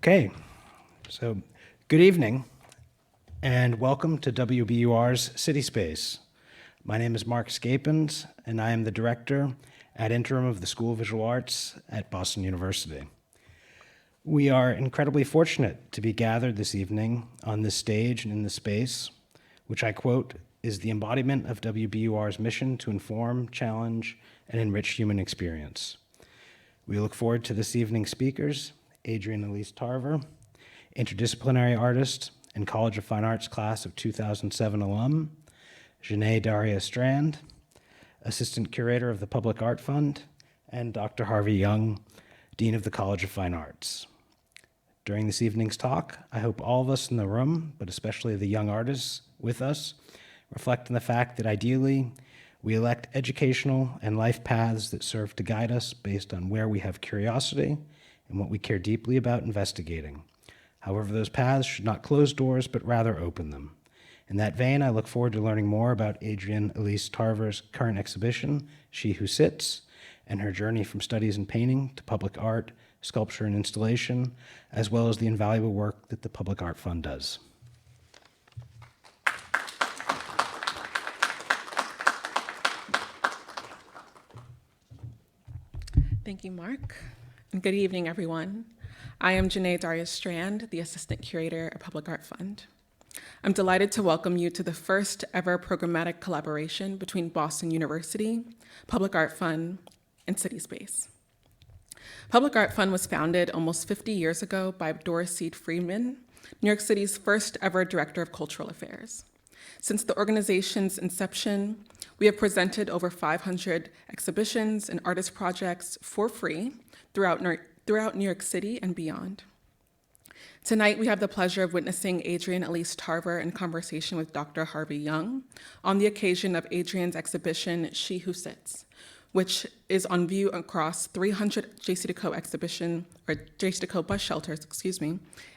Okay, so good evening and welcome to WBUR's CitySpace. My name is Mark Scapins and I am the director ad interim of the School of Visual Arts at Boston University. We are incredibly fortunate to be gathered this evening on this stage and in this space, which I quote, is the embodiment of WBUR's mission to inform, challenge, and enrich human experience. We look forward to this evening's speakers, Adrienne Elise Tarver, interdisciplinary artist and College of Fine Arts class of 2007 alum, Jenée-Daria Strand, assistant curator of the Public Art Fund, and Dr. Harvey Young, Dean of the College of Fine Arts. During this evening's talk, I hope all of us in the room, but especially the young artists with us, reflect on the fact that ideally, we elect educational and life paths that serve to guide us based on where we have curiosity and what we care deeply about investigating. However, those paths should not close doors, but rather open them. In that vein, I look forward to learning more about Adrienne Elise Tarver's current exhibition, She Who Sits, and her journey from studies in painting to public art, sculpture, and installation, as well as the invaluable work that the Public Art Fund does. Thank you, Mark. And good evening, everyone. I am Jenée-Daria Strand, the Assistant Curator at Public Art Fund. I'm delighted to welcome you to the first ever programmatic collaboration between Boston University, Public Art Fund, and CitySpace. Public Art Fund was founded almost 50 years ago by Doris Seed Friedman, New York City's first ever Director of Cultural Affairs. Since the organization's inception, we have presented over 500 exhibitions and artist projects for free throughout New York City and beyond. Tonight, we have the pleasure of witnessing Adrienne Elise Tarver in conversation with Dr. Harvey Young on the occasion of Adrienne's exhibition, She Who Sits, which is on view across 300 JCDecaux bus shelters,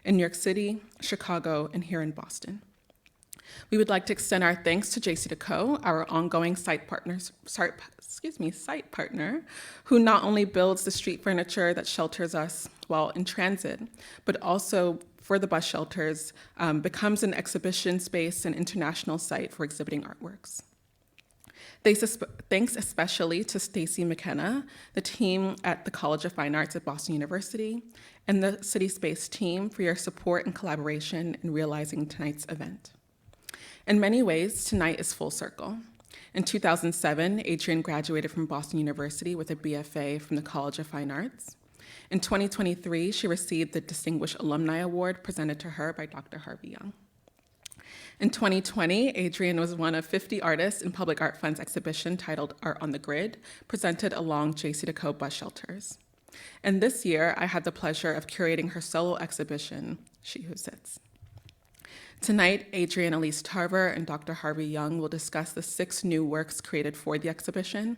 in New York City, Chicago, and here in Boston. We would like to extend our thanks to JCDecaux, our ongoing site partner, who not only builds the street furniture that shelters us while in transit, but also for the bus shelters, becomes an exhibition space and international site for exhibiting artworks. Thanks especially to Stacy McKenna, the team at the College of Fine Arts at Boston University, and the CitySpace team for your support and collaboration in realizing tonight's event. In many ways, tonight is full circle. In 2007, Adrienne graduated from Boston University with a BFA from the College of Fine Arts. In 2023, she received the Distinguished Alumni Award presented to her by Dr. Harvey Young. In 2020, Adrienne was one of 50 artists in Public Art Fund's exhibition titled Art on the Grid, presented along JCDecaux bus shelters. And this year, I had the pleasure of curating her solo exhibition, She Who Sits. Tonight, Adrienne Elise Tarver and Dr. Harvey Young will discuss the 6 new works created for the exhibition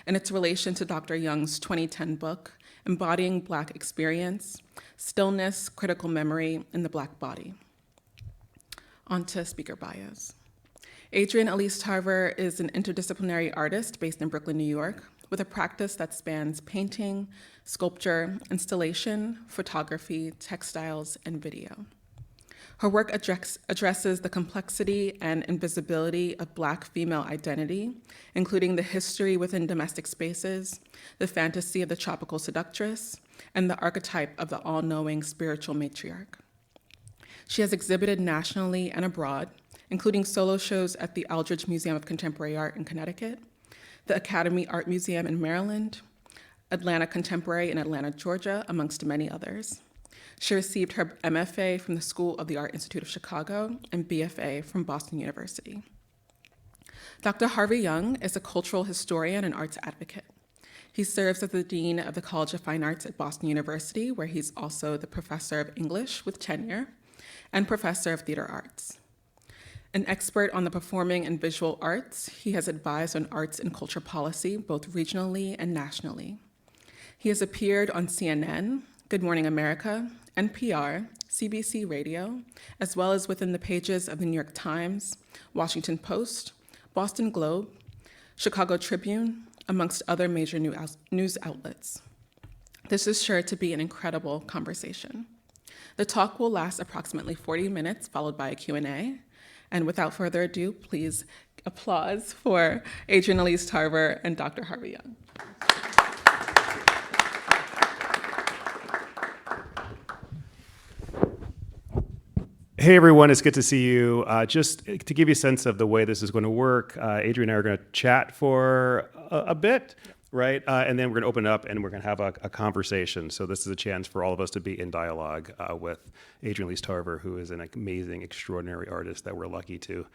and its relation to Dr. Young's 2010 book, Embodying Black Experience, Stillness, Critical Memory, and the Black Body. On to speaker bios. Adrienne Elise Tarver is an interdisciplinary artist based in Brooklyn, New York, with a practice that spans painting, sculpture, installation, photography, textiles, and video. Her work addresses the complexity and invisibility of Black female identity, including the history within domestic spaces, the fantasy of the tropical seductress, and the archetype of the all-knowing spiritual matriarch. She has exhibited nationally and abroad, including solo shows at the Aldridge Museum of Contemporary Art in Connecticut, the Academy Art Museum in Maryland, Atlanta Contemporary in Atlanta, Georgia, amongst many others. She received her MFA from the School of the Art Institute of Chicago and BFA from Boston University. Dr. Harvey Young is a cultural historian and arts advocate. He serves as the Dean of the College of Fine Arts at Boston University, where he's also the Professor of English with tenure and Professor of Theater Arts. An expert on the performing and visual arts, he has advised on arts and culture policy, both regionally and nationally. He has appeared on CNN, Good Morning America, NPR, CBC Radio, as well as within the pages of the New York Times, Washington Post, Boston Globe, Chicago Tribune, amongst other major news outlets. This is sure to be an incredible conversation. The talk will last approximately 40 minutes, followed by a Q&A. And without further ado, please applause for Adrienne Elise Tarver and Dr. Harvey Young. Hey everyone, it's good to see you. Just to give you a sense of the way this is going to work, Adrienne and I are going to chat for a bit, right? And then we're going to open it up and we're going to have a conversation. So this is a chance for all of us to be in dialogue with Adrienne Elise Tarver, who is an amazing, extraordinary artist that we're lucky to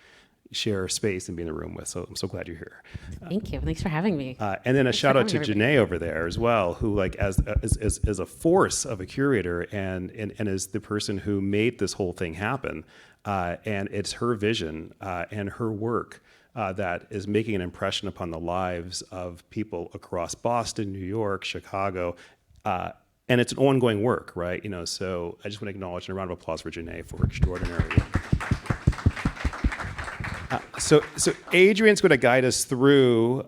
share space and be in the room with. So I'm so glad you're here. Thank you. Thanks for having me. And then a shout out to everybody. Jenée over there as well, who like as a force of a curator and is the person who made this whole thing happen. And it's her vision and her work that is making an impression upon the lives of people across Boston, New York, Chicago, and it's an ongoing work, right? So I just want to acknowledge and a round of applause for Jenée for extraordinary work. So Adrienne's going to guide us through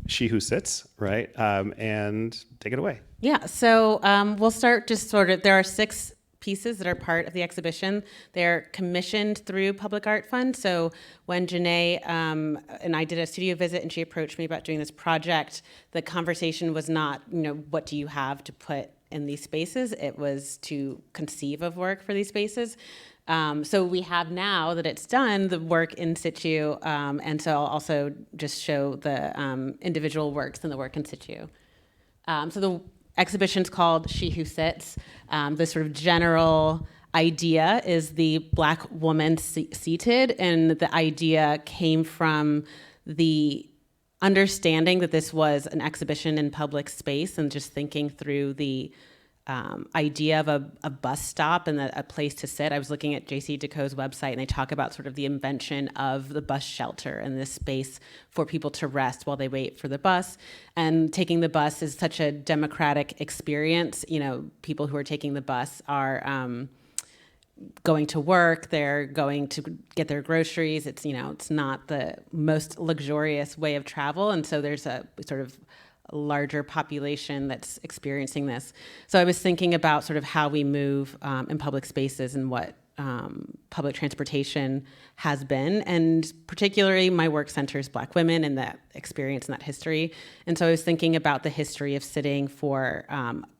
She Who Sits, right? And take it away. Yeah, so we'll start just sort of, there are 6 pieces that are part of the exhibition. They're commissioned through Public Art Fund. So when Jenée and I did a studio visit and she approached me about doing this project, the conversation was not, what do you have to put in these spaces? It was to conceive of work for these spaces. So we have now that it's done, the work in situ, and so I'll also just show the individual works and the work in situ. So the exhibition's called She Who Sits. The sort of general idea is the Black woman seated, and the idea came from the understanding that this was an exhibition in public space and just thinking through the idea of a bus stop and a place to sit. I was looking at J.C. Decoe's website, and they talk about sort of the invention of the bus shelter and this space for people to rest while they wait for the bus. And taking the bus is such a democratic experience. People who are taking the bus are going to work, they're going to get their groceries. It's not the most luxurious way of travel, and so there's a sort of larger population that's experiencing this. So I was thinking about sort of how we move in public spaces and what public transportation has been, and particularly my work centers Black women and that experience and that history. And so I was thinking about the history of sitting for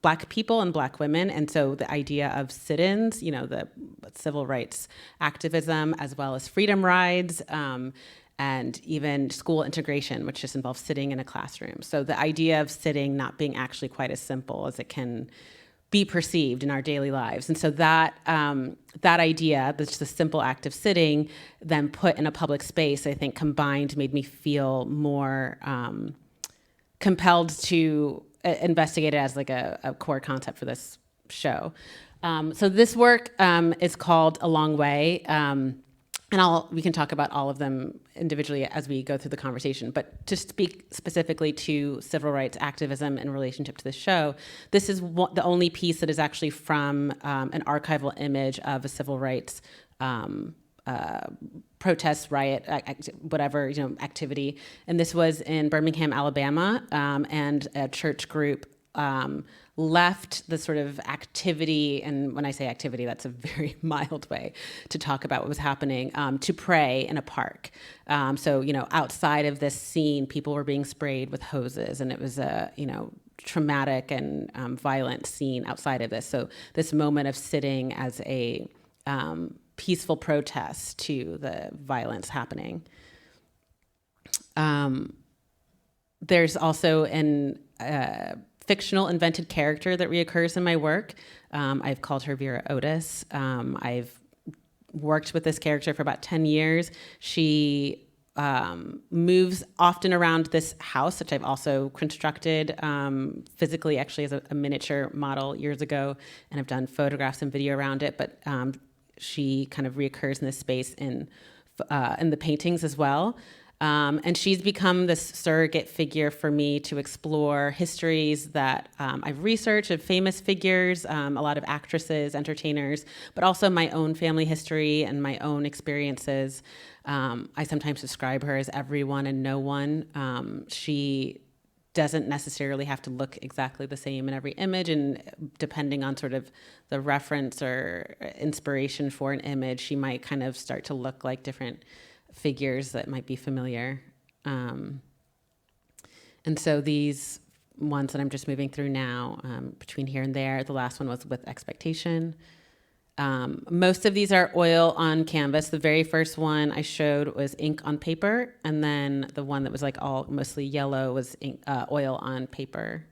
Black people and Black women, and so the idea of sit-ins, the civil rights activism, as well as freedom rides, and even school integration, which just involves sitting in a classroom. So the idea of sitting not being actually quite as simple as it can be perceived in our daily lives. And so that idea, that's just a simple act of sitting, then put in a public space, I think combined made me feel more compelled to investigate it as like a core concept for this show. So this work is called A Long Way. And we can talk about all of them individually as we go through the conversation. But to speak specifically to civil rights activism in relationship to the show, this is the only piece that is actually from an archival image of a civil rights protest, riot, whatever activity. And this was in Birmingham, Alabama, and a church group left the sort of activity, and when I say activity, that's a very mild way to talk about what was happening, to pray in a park. So, outside of this scene, people were being sprayed with hoses, and it was a, traumatic and violent scene outside of this. So this moment of sitting as a peaceful protest to the violence happening. There's also an fictional invented character that reoccurs in my work. I've called her Vera Otis. I've worked with this character for about 10 years. She moves often around this house, which I've also constructed physically, actually as a miniature model years ago, and I've done photographs and video around it, but she kind of reoccurs in this space in the paintings as well. And she's become this surrogate figure for me to explore histories that I've researched of famous figures, a lot of actresses, entertainers, but also my own family history and my own experiences. I sometimes describe her as everyone and no one. She doesn't necessarily have to look exactly the same in every image, and depending on sort of the reference or inspiration for an image, she might kind of start to look like different figures that might be familiar. And so these ones that I'm just moving through now, between here and there, the last one was with expectation. Most of these are oil on canvas. The very first one I showed was ink on paper, and then the one that was like all mostly yellow was oil on paper.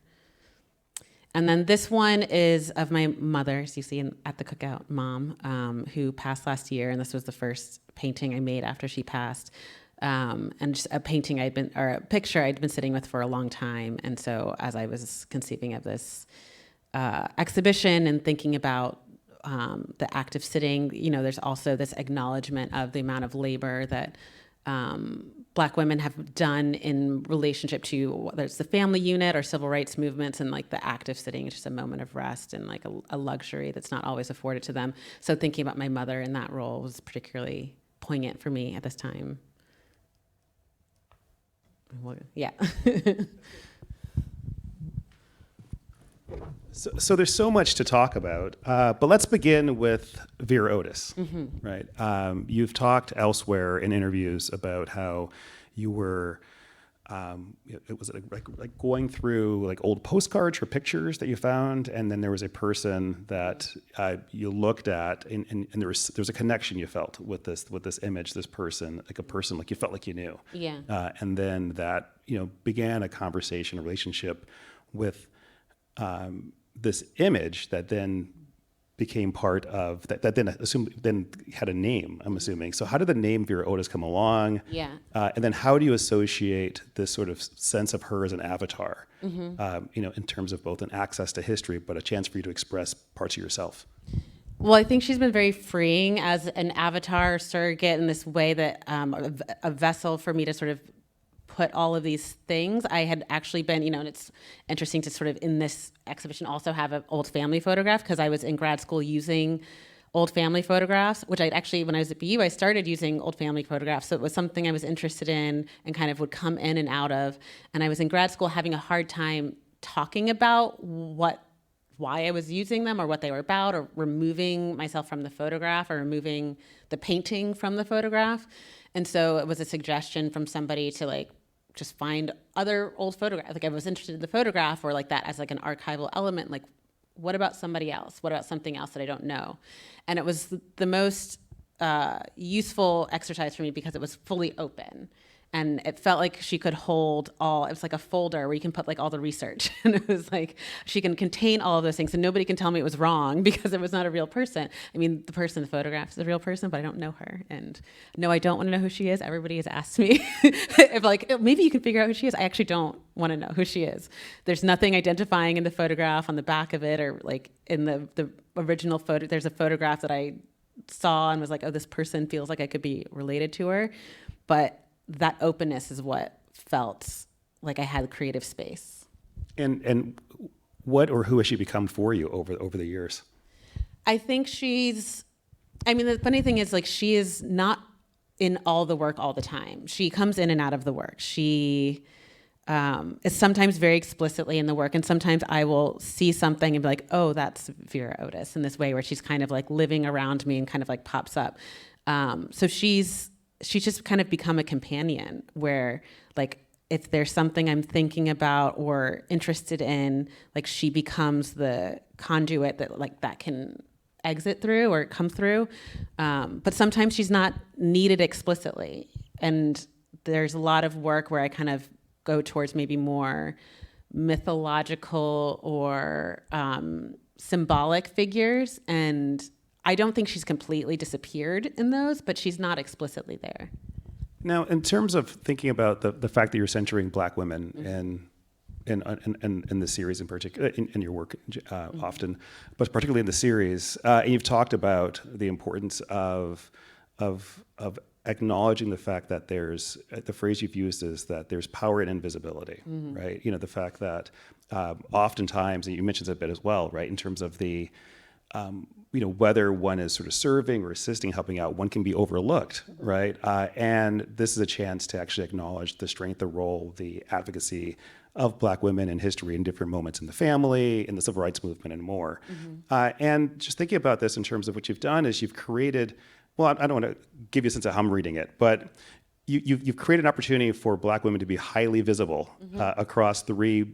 And then this one is of my mother, as you see at the cookout, Mom, who passed last year, and this was the first painting I made after she passed. And just a picture I'd been sitting with for a long time. And so as I was conceiving of this exhibition and thinking about the act of sitting, there's also this acknowledgement of the amount of labor that Black women have done in relationship to whether it's the family unit or civil rights movements, and like the act of sitting is just a moment of rest and like a luxury that's not always afforded to them. So thinking about my mother in that role was particularly poignant for me at this time. Yeah. So there's so much to talk about, but let's begin with Vera Otis, right? You've talked elsewhere in interviews about how you were, it was like going through like old postcards or pictures that you found, and then there was a person that you looked at, and there was a connection you felt with this image, this person, like a person like you felt like you knew, and then that began a conversation, a relationship with this image that then became part of that then had a name, I'm assuming. So how did the name Vera Otis come along? Yeah. And then how do you associate this sort of sense of her as an avatar, in terms of both an access to history, but a chance for you to express parts of yourself? Well, I think she's been very freeing as an avatar surrogate in this way that a vessel for me to sort of put all of these things. I had actually been, and it's interesting to sort of in this exhibition also have an old family photograph, because I was in grad school using old family photographs, which I'd actually, when I was at BU, I started using old family photographs. So it was something I was interested in and kind of would come in and out of. And I was in grad school having a hard time talking about why I was using them or what they were about, or removing myself from the photograph or removing the painting from the photograph. And so it was a suggestion from somebody to like just find other old photographs. Like I was interested in the photograph or like that as like an archival element. Like, what about somebody else? What about something else that I don't know? And it was the most useful exercise for me because it was fully open. And it felt like she could hold all, it was like a folder where you can put like all the research. And it was like, she can contain all of those things and nobody can tell me it was wrong because it was not a real person. I mean, the person in the photograph is a real person, but I don't know her. And no, I don't want to know who she is. Everybody has asked me if like, maybe you can figure out who she is. I actually don't want to know who she is. There's nothing identifying in the photograph on the back of it, or like in the original photo, there's a photograph that I saw and was like, oh, this person feels like I could be related to her. But that openness is what felt like I had creative space. And what or who has she become for you over the years? I think the funny thing is like she is not in all the work all the time. She comes in and out of the work. She is sometimes very explicitly in the work, and sometimes I will see something and be like, oh, that's Vera Otis, in this way where she's kind of like living around me and kind of like pops up. So she's just kind of become a companion where like if there's something I'm thinking about or interested in, like she becomes the conduit that like that can exit through or come through. But sometimes she's not needed explicitly. And there's a lot of work where I kind of go towards maybe more mythological or symbolic figures, and I don't think she's completely disappeared in those, but she's not explicitly there. Now, in terms of thinking about the fact that you're centering Black women in the series in particular, in your work often, but particularly in the series, and you've talked about the importance of acknowledging the fact that there's, the phrase you've used is that there's power in invisibility, right? The fact that oftentimes, and you mentioned it a bit as well, right, in terms of the whether one is sort of serving or assisting, helping out, one can be overlooked, right? And this is a chance to actually acknowledge the strength, the role, the advocacy of Black women in history in different moments in the family, in the civil rights movement, and more. And just thinking about this in terms of what you've done is you've created, well, I don't want to give you a sense of how I'm reading it, but you've created an opportunity for Black women to be highly visible across 3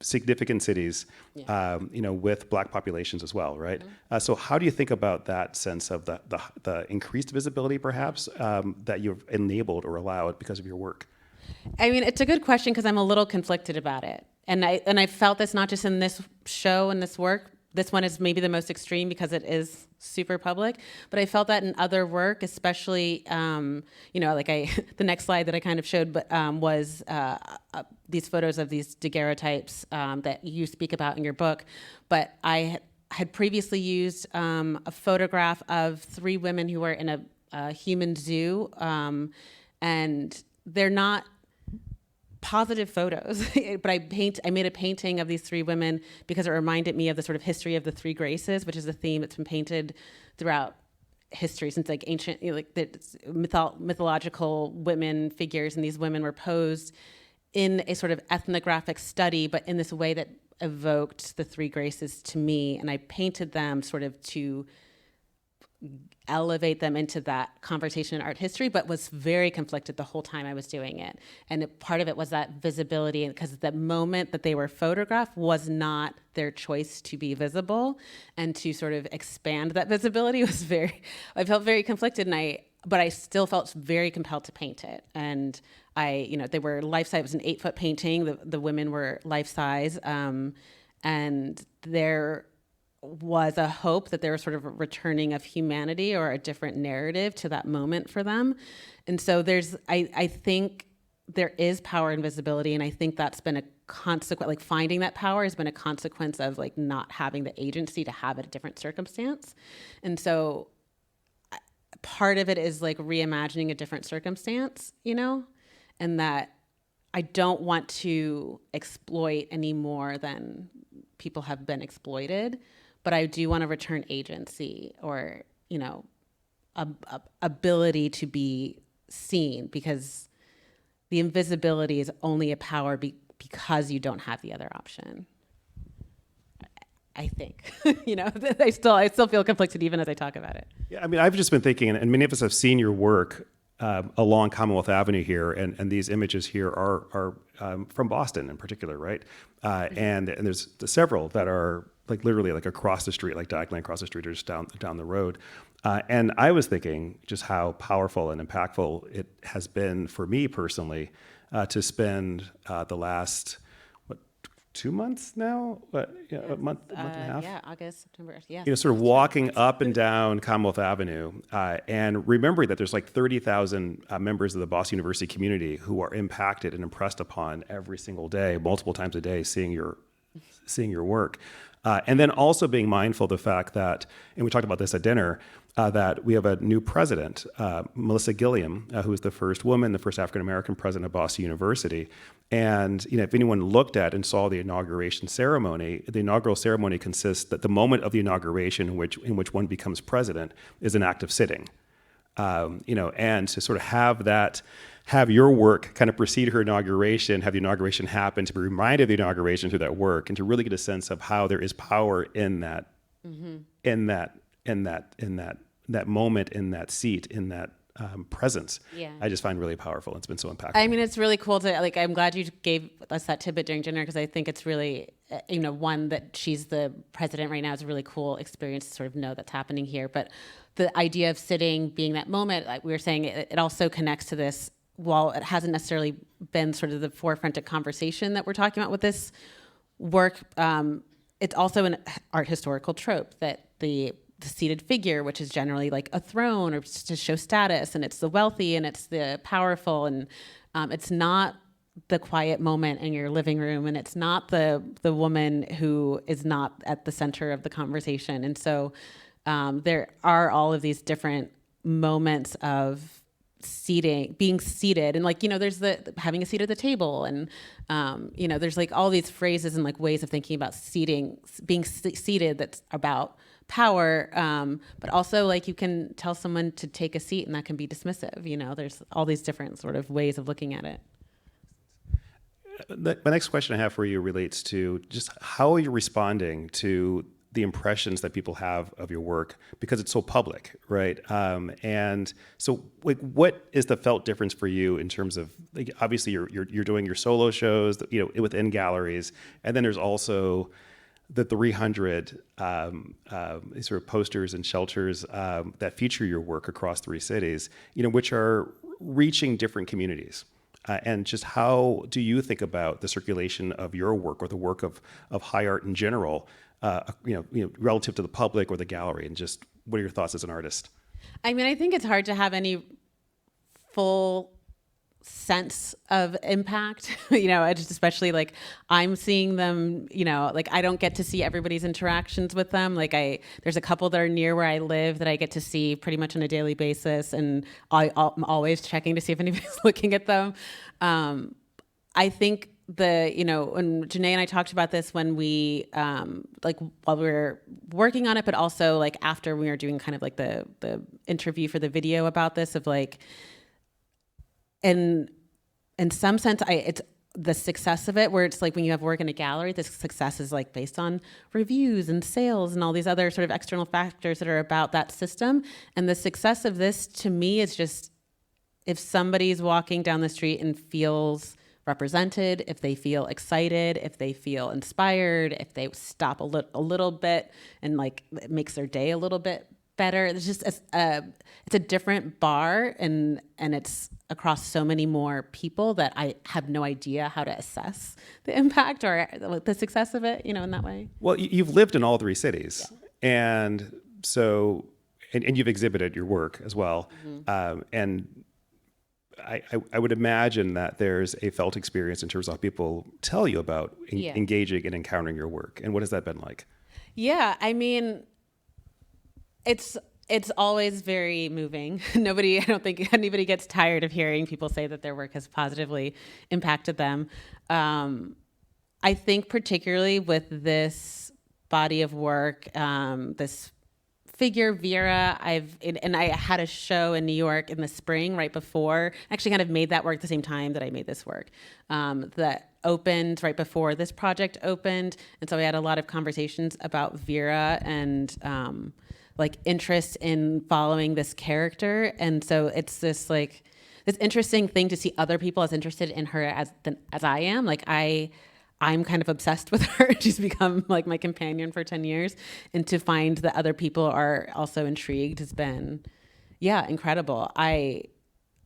significant cities, with Black populations as well, right? So how do you think about that sense of the increased visibility, perhaps, that you've enabled or allowed because of your work? I mean, it's a good question because I'm a little conflicted about it. And I felt this not just in this show and this work. This one is maybe the most extreme because it is super public, but I felt that in other work, especially, the next slide that I kind of showed, but was these photos of these daguerreotypes that you speak about in your book. But I had previously used a photograph of 3 women who were in a human zoo, and they're not positive photos, but I made a painting of these 3 women because it reminded me of the sort of history of the 3 graces, which is a theme that's been painted throughout history since like ancient, mythological women figures, and these women were posed in a sort of ethnographic study, but in this way that evoked the 3 graces to me, and I painted them sort of to elevate them into that conversation in art history, but was very conflicted the whole time I was doing it. And part of it was that visibility, because the moment that they were photographed was not their choice to be visible, and to sort of expand that visibility was I felt very conflicted, but I still felt very compelled to paint it. And they were life-size. It was an 8-foot painting. The women were life-size, and there was a hope that there was sort of a returning of humanity or a different narrative to that moment for them. And so I think there is power in visibility, and I think that's been a consequence, like finding that power has been a consequence of like not having the agency to have a different circumstance. And so part of it is like reimagining a different circumstance, and that I don't want to exploit any more than people have been exploited. But I do want to return agency or, ability to be seen, because the invisibility is only a power because you don't have the other option. I think, I still feel conflicted even as I talk about it. Yeah, I mean, I've just been thinking, and many of us have seen your work along Commonwealth Avenue here, and these images here are from Boston in particular, right? And there's several that are like literally like across the street, like diagonally across the street or just down the road. And I was thinking just how powerful and impactful it has been for me personally to spend the last 2 months now, a month and a half. Yeah, August, September. Yeah. Sort of walking up and down Commonwealth Avenue, and remembering that there's like 30,000 members of the Boston University community who are impacted and impressed upon every single day, multiple times a day, seeing your work. And then also being mindful of the fact that, and we talked about this at dinner, that we have a new president, Melissa Gilliam, who is the first woman, the first African-American president of Boston University. And if anyone looked at and saw the inauguration ceremony, the inaugural ceremony consists that the moment of the inauguration in which one becomes president is an act of sitting. And to sort of have your work kind of precede her inauguration, have the inauguration happen, to be reminded of the inauguration through that work, and to really get a sense of how there is power in that, in that moment, in that seat, in that presence. Yeah. I just find really powerful. It's been so impactful. I mean, it's really cool to I'm glad you gave us that tidbit during dinner, because I think it's really, one, that she's the president right now is a really cool experience to sort of know that's happening here. But the idea of sitting being that moment, like we were saying, it also connects to this. While it hasn't necessarily been sort of the forefront of conversation that we're talking about with this work, it's also an art historical trope that the seated figure, which is generally like a throne or to show status, and it's the wealthy and it's the powerful, and it's not the quiet moment in your living room, and it's not the woman who is not at the center of the conversation. And so there are all of these different moments of being seated, and there's the having a seat at the table, and there's like all these phrases and like ways of thinking about being seated that's about power, but also like you can tell someone to take a seat and that can be dismissive. There's all these different sort of ways of looking at it. My next question I have for you relates to just how are you responding to the impressions that people have of your work because it's so public, right? And so, like, what is the felt difference for you in terms of, like, obviously you're doing your solo shows, within galleries, and then there's also the 300 sort of posters and shelters that feature your work across 3 cities, which are reaching different communities. And just how do you think about the circulation of your work or the work of high art in general, relative to the public or the gallery? And just what are your thoughts as an artist? I mean, I think it's hard to have any full sense of impact, just especially like I'm seeing them, like I don't get to see everybody's interactions with them. Like there's a couple that are near where I live that I get to see pretty much on a daily basis. And I'm always checking to see if anybody's looking at them. I think when Jenée and I talked about this when we, while we were working on it, but also like after we were doing kind of like the interview for the video about this of like, in some sense, it's the success of it, where it's like when you have work in a gallery, the success is like based on reviews and sales and all these other sort of external factors that are about that system. And the success of this, to me, is just if somebody's walking down the street and feels represented, if they feel excited, if they feel inspired, if they stop a little bit and like it makes their day a little bit better. It's just it's a different bar, and it's across so many more people that I have no idea how to assess the impact or the success of it, in that way. Well, you've lived in all 3 cities, and so and you've exhibited your work as well, and I would imagine that there's a felt experience in terms of how people tell you about engaging and encountering your work. And what has that been like? Yeah, I mean, it's always very moving. I don't think anybody gets tired of hearing people say that their work has positively impacted them. I think particularly with this body of work, this figure, Vera, I had a show in New York in the spring right before, actually kind of made that work at the same time that I made this work, that opened right before this project opened. And so I had a lot of conversations about Vera and like interest in following this character. And so it's this like this interesting thing to see other people as interested in her as I am. Like I'm kind of obsessed with her. She's become like my companion for 10 years. And to find that other people are also intrigued has been, incredible. I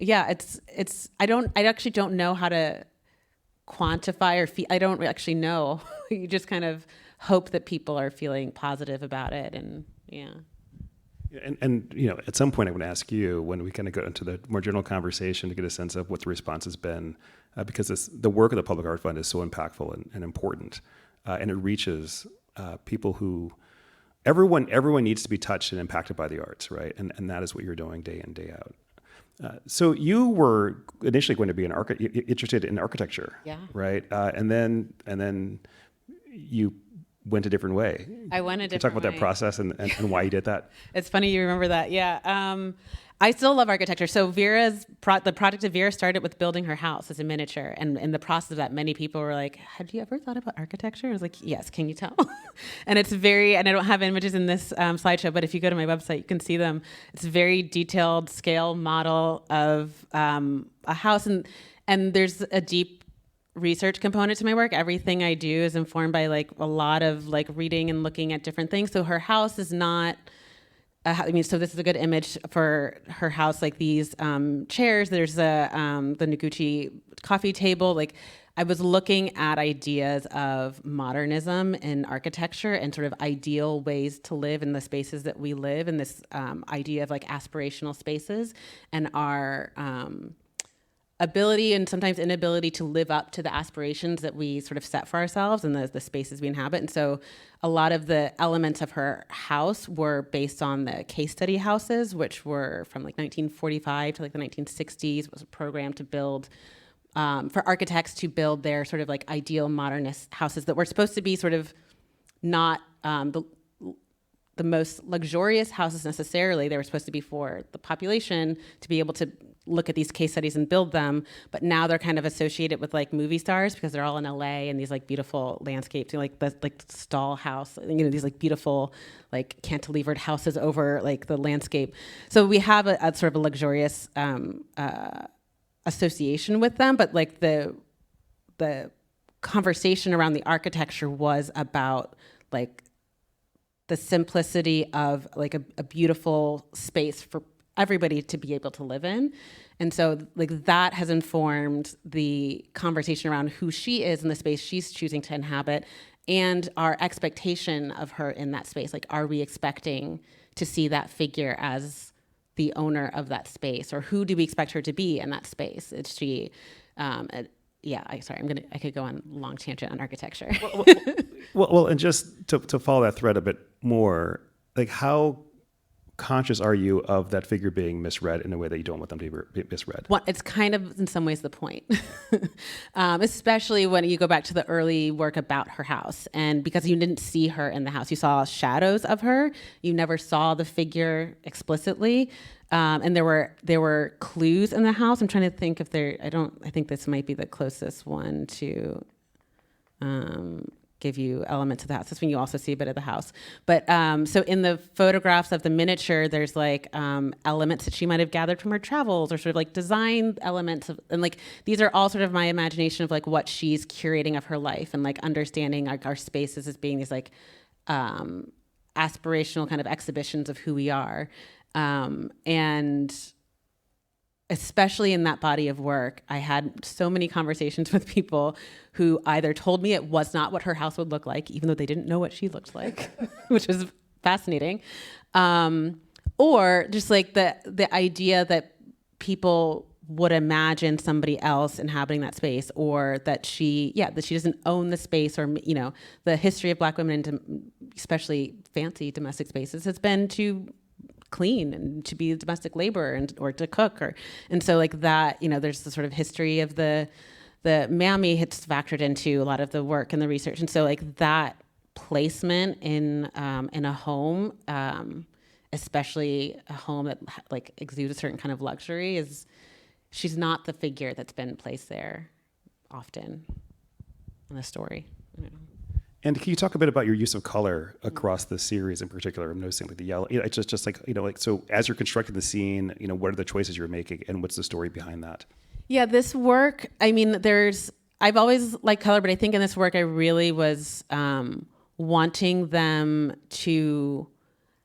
actually don't know how to quantify or feel. I don't actually know. You just kind of hope that people are feeling positive about it. And And at some point, I'm going to ask you when we kind of go into the more general conversation to get a sense of what the response has been, because the work of the Public Art Fund is so impactful and important, and it reaches people who everyone needs to be touched and impacted by the arts, right? And that is what you're doing day in, day out. So you were initially going to be interested in architecture, right? And then you went a different way. I went a different way. Can you talk about that process and why you did that? It's funny you remember that. Yeah. I still love architecture. So the project of Vera started with building her house as a miniature. And in the process of that, many people were like, have you ever thought about architecture? I was like, yes, can you tell? And it's and I don't have images in this slideshow, but if you go to my website, you can see them. It's a very detailed scale model of a house. And there's a deep research component to my work. Everything I do is informed by like a lot of like reading and looking at different things. So her house is not, so this is a good image for her house, like these chairs. There's the Noguchi coffee table. Like I was looking at ideas of modernism in architecture and sort of ideal ways to live in the spaces that we live, and this idea of like aspirational spaces and our ability and sometimes inability to live up to the aspirations that we sort of set for ourselves and the spaces we inhabit. And so a lot of the elements of her house were based on the case study houses, which were from like 1945 to like the 1960s. It was a program to build, for architects to build their sort of like ideal modernist houses that were supposed to be sort of not the most luxurious houses necessarily. They were supposed to be for the population to be able to look at these case studies and build them. But now they're kind of associated with like movie stars because they're all in LA and these like beautiful landscapes, like the like Stall House, these like beautiful like cantilevered houses over like the landscape. So we have a sort of a luxurious association with them, but like the conversation around the architecture was about like the simplicity of like a beautiful space for everybody to be able to live in. And so like that has informed the conversation around who she is in the space she's choosing to inhabit and our expectation of her in that space. Like, are we expecting to see that figure as the owner of that space, or who do we expect her to be in that space? Is she, I could go on a long tangent on architecture. Well, and just to follow that thread a bit more, like how conscious are you of that figure being misread in a way that you don't want them to be misread? Well, it's kind of in some ways the point, especially when you go back to the early work about her house. And because you didn't see her in the house, you saw shadows of her. You never saw the figure explicitly. And there were clues in the house. I'm trying to think if I think this might be the closest one to give you elements of the house. That's when you also see a bit of the house. But so in the photographs of the miniature, there's like elements that she might have gathered from her travels, or sort of like design elements of, and like these are all sort of my imagination of like what she's curating of her life, and like understanding like our spaces as being these like aspirational kind of exhibitions of who we are. And especially in that body of work, I had so many conversations with people who either told me it was not what her house would look like, even though they didn't know what she looked like, which was fascinating, or just like the idea that people would imagine somebody else inhabiting that space, or that she doesn't own the space, or the history of Black women in especially fancy domestic spaces has been to clean and to be domestic labor or to cook, and so like that, there's the sort of history of the mammy hits factored into a lot of the work and the research. And so like that placement in a home, especially a home that like exudes a certain kind of luxury, she's not the figure that's been placed there often in the story. And can you talk a bit about your use of color across the series in particular? I'm noticing like the yellow, it's just like, like, so as you're constructing the scene, what are the choices you're making and what's the story behind that? Yeah, this work, I've always liked color, but I think in this work I really was wanting them to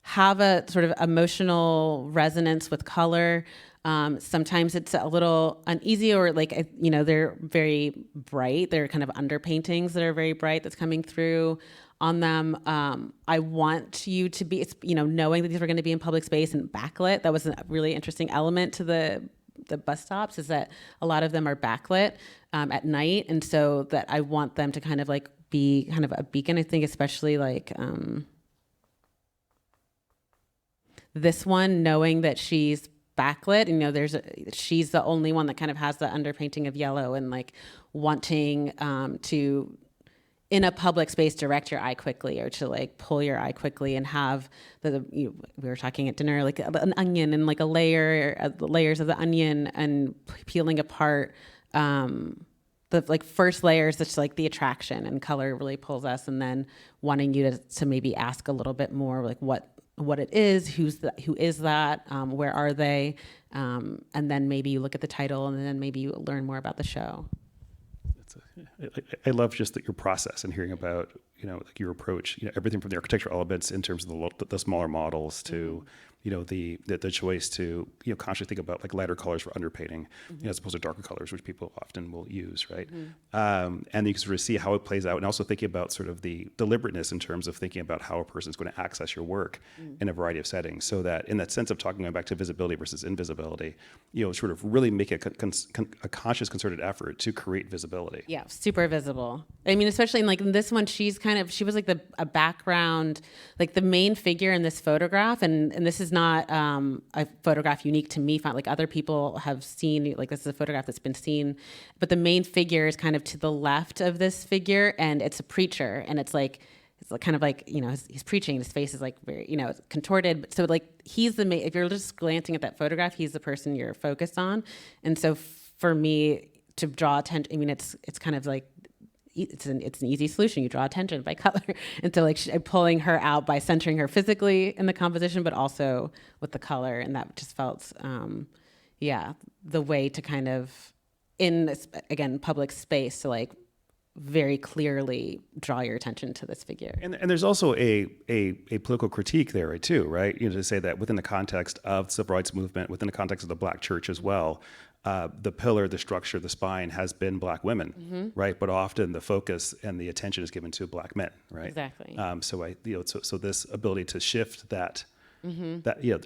have a sort of emotional resonance with color. Sometimes it's a little uneasy, or like, they're very bright. They're kind of underpaintings that are very bright that's coming through on them. I want you to be, knowing that these were going to be in public space and backlit. That was a really interesting element to the bus stops, is that a lot of them are backlit at night. And so that I want them to kind of like be kind of a beacon. I think especially like this one, knowing that she's backlit, she's the only one that kind of has the underpainting of yellow, and like wanting to, in a public space, direct your eye quickly, or to like pull your eye quickly, and have we were talking at dinner, like an onion and like the layers of the onion, and peeling apart the like first layers, that's like the attraction, and color really pulls us, and then wanting you to maybe ask a little bit more like what it is, who is that, where are they, and then maybe you look at the title, and then maybe you learn more about the show. I love just your process and hearing about like your approach, everything from the architectural elements in terms of the smaller models to the choice to consciously think about like lighter colors for underpainting, as opposed to darker colors, which people often will use, right? And you can sort of see how it plays out, and also thinking about sort of the deliberateness in terms of thinking about how a person's going to access your work in a variety of settings, so that in that sense of going back to visibility versus invisibility, sort of really make a conscious, concerted effort to create visibility. Yeah, super visible. Especially in this one, she was like a background, like the main figure in this photograph, and this is not a photograph unique to me. Like other people have seen, like this is a photograph that's been seen, but the main figure is kind of to the left of this figure, and it's a preacher, and it's like kind of like, he's preaching, his face is like very, contorted. So like he's the if you're just glancing at that photograph, he's the person you're focused on. And so for me to draw attention, I mean, it's kind of like, it's an easy solution. You draw attention by color. And so like I'm pulling her out by centering her physically in the composition, but also with the color. And that just felt, the way to kind of, in, again, public space, to like very clearly draw your attention to this figure. And there's also a political critique there too, right? To say that within the context of the civil rights movement, within the context of the Black church as well, the pillar, the structure, the spine has been Black women, right? But often the focus and the attention is given to Black men, right? Exactly. So this ability to shift that,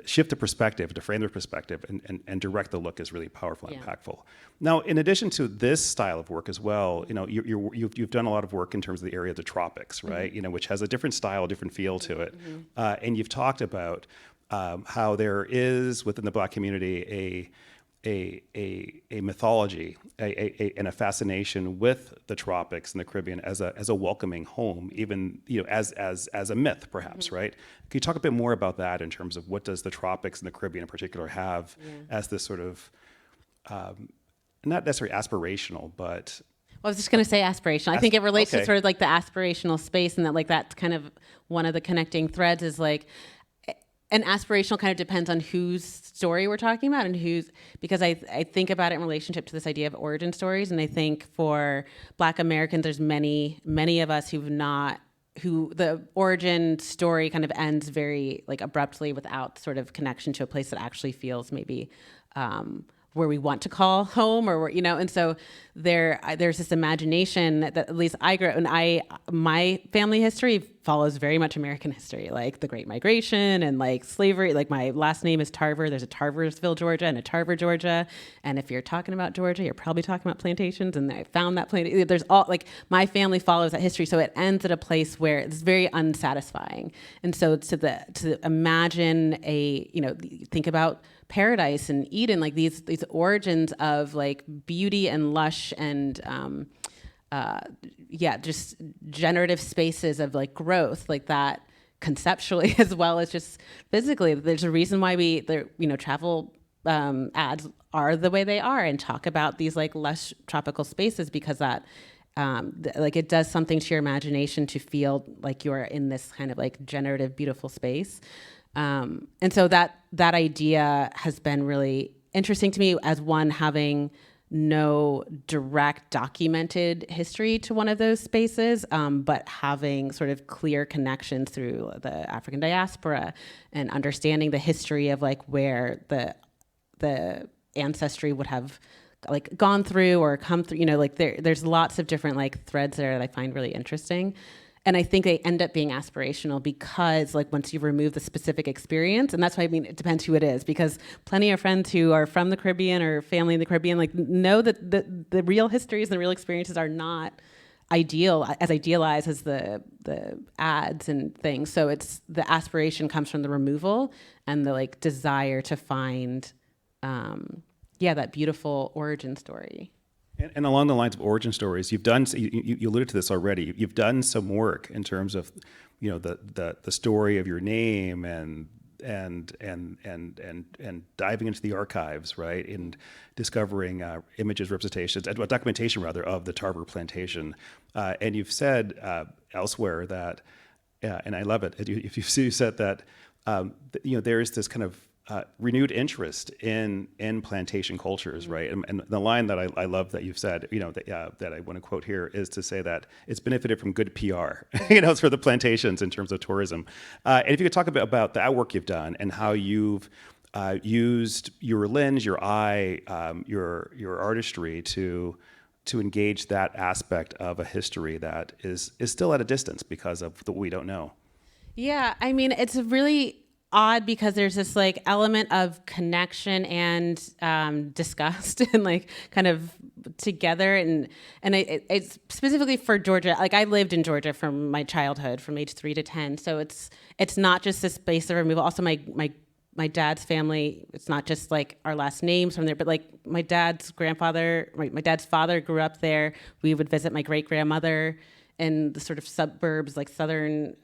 shift the perspective, to frame the perspective, and direct the look is really powerful and impactful. Now, in addition to this style of work as well, you've done a lot of work in terms of the area of the tropics, right? Which has a different style, different feel to it, and you've talked about how there is within the Black community a mythology and a fascination with the tropics and the Caribbean as a welcoming home, even as a myth, perhaps, right? Can you talk a bit more about that in terms of what does the tropics and the Caribbean in particular have as this sort of not necessarily aspirational, but I was just going to say aspirational. I think it relates to sort of like the aspirational space, and that like that's kind of one of the connecting threads is like. And aspirational kind of depends on whose story we're talking about and because I think about it in relationship to this idea of origin stories. And I think for Black Americans, there's many of us who the origin story kind of ends very like abruptly without sort of connection to a place that actually feels maybe where we want to call home, or and so there's this imagination that at least I grew up, and my family history follows very much American history, like the Great Migration and like slavery. Like my last name is Tarver. There's a Tarversville, Georgia, and a Tarver, Georgia. And if you're talking about Georgia, you're probably talking about plantations. And I found that plantation. There's all like my family follows that history, so it ends at a place where it's very unsatisfying. And so to imagine think about Paradise and Eden, like these origins of like beauty and lush and just generative spaces of like growth, like that conceptually as well as just physically. There's a reason why travel ads are the way they are and talk about these like lush tropical spaces, because that like it does something to your imagination to feel like you're in this kind of like generative, beautiful space. And so that idea has been really interesting to me as one having no direct documented history to one of those spaces, but having sort of clear connections through the African diaspora and understanding the history of like where the ancestry would have like gone through or come through, like there's lots of different like threads there that I find really interesting. And I think they end up being aspirational because like once you remove the specific experience, and that's why I mean it depends who it is, because plenty of friends who are from the Caribbean or family in the Caribbean like know that the real histories and the real experiences are not idealized as the ads and things. So it's the aspiration comes from the removal and the like desire to find that beautiful origin story. And along the lines of origin stories, you've done, you alluded to this already, you've done some work in terms of, the story of your name and diving into the archives, right? And discovering images, representations, documentation rather, of the Tarver plantation. And you've said elsewhere that, and I love it, you said that, there is this kind of renewed interest in plantation cultures, right? And the line that I love that you've said, that I want to quote here is to say that it's benefited from good PR, for the plantations in terms of tourism. And if you could talk a bit about that work you've done and how you've used your lens, your eye, your artistry to engage that aspect of a history that is still at a distance because of what we don't know. Yeah, I mean, it's really odd because there's this like element of connection and disgust and like kind of together, and it's specifically for Georgia. Like I lived in Georgia from my childhood, from age 3 to 10. So it's not just this space of removal. Also, my dad's family, it's not just like our last names from there, but like my dad's grandfather, my dad's father grew up there. We would visit my great grandmother in the sort of suburbs, like southern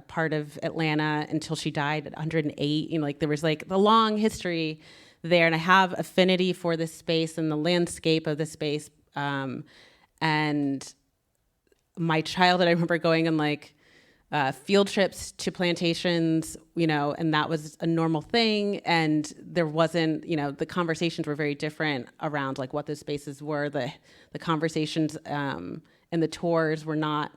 part of Atlanta until she died at 108. You know, like there was like the long history there, and I have affinity for this space and the landscape of this space. And my childhood, I remember going on like field trips to plantations, you know, and that was a normal thing. And there wasn't, you know, the conversations were very different around like what those spaces were. The conversations and the tours were not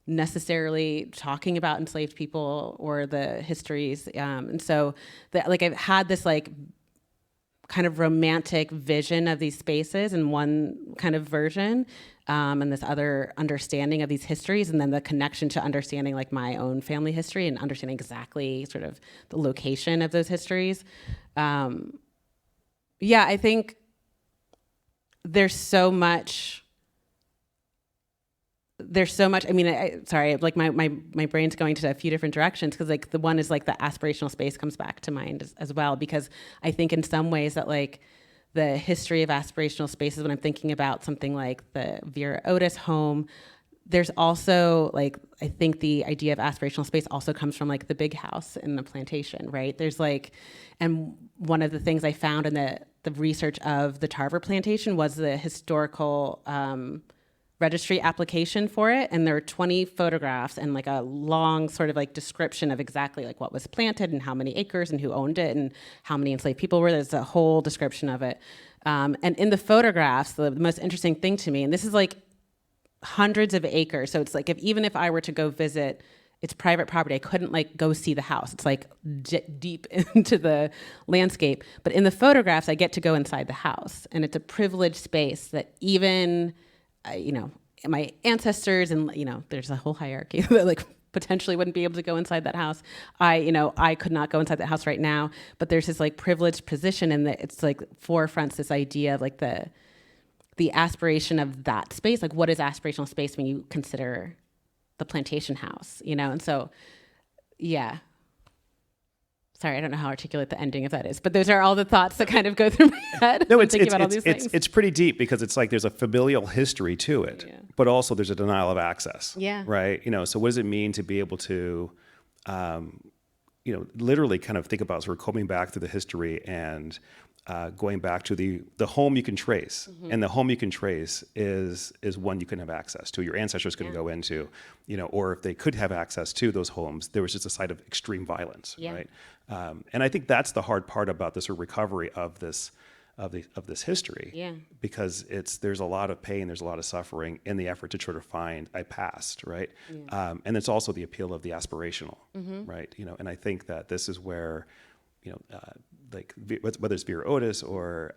necessarily talking about enslaved people or the histories. And so like I've had this like kind of romantic vision of these spaces in one kind of version, and this other understanding of these histories, and then the connection to understanding like my own family history and understanding exactly sort of the location of those histories. Yeah, I think there's so much. I mean, sorry, like my brain's going to a few different directions, because like the one is like the aspirational space comes back to mind as well, because I think in some ways that like the history of aspirational spaces, when I'm thinking about something like the Vera Otis home, there's also like, I think the idea of aspirational space also comes from like the big house in the plantation, right? There's like, and one of the things I found in the research of the Tarver plantation was the historical registry application for it, and there are 20 photographs and like a long sort of like description of exactly like what was planted and how many acres and who owned it and how many enslaved people were. There's a whole description of it. And in the photographs, the most interesting thing to me, and this is like hundreds of acres, so it's like even if I were to go visit, it's private property, I couldn't like go see the house. It's like deep into the landscape. But in the photographs, I get to go inside the house, and it's a privileged space that even you know, my ancestors, and you know, there's a whole hierarchy that like potentially wouldn't be able to go inside that house. I could not go inside that house right now, but there's this like privileged position, and that it's like forefronts this idea of like the aspiration of that space. Like, what is aspirational space when you consider the plantation house, you know? And so, yeah. Sorry, I don't know how articulate the ending of that is, but those are all the thoughts that kind of go through my head. No, when thinking about all these things. It's pretty deep, because it's like there's a familial history to it, Yeah. but also there's a denial of access. Yeah. Right. You know, so what does it mean to be able to, you know, literally kind of think about sort of combing back through the history and going back to the home you can trace, and the home you can trace is one you can have access to. Your ancestors couldn't go into, you know, or if they could have access to those homes, there was just a site of extreme violence, right? And I think that's the hard part about the sort of recovery of this history, because there's a lot of pain, there's a lot of suffering in the effort to try to find a past, right? And it's also the appeal of the aspirational, right? You know, and I think that this is where, you know, like whether it's Vera Otis or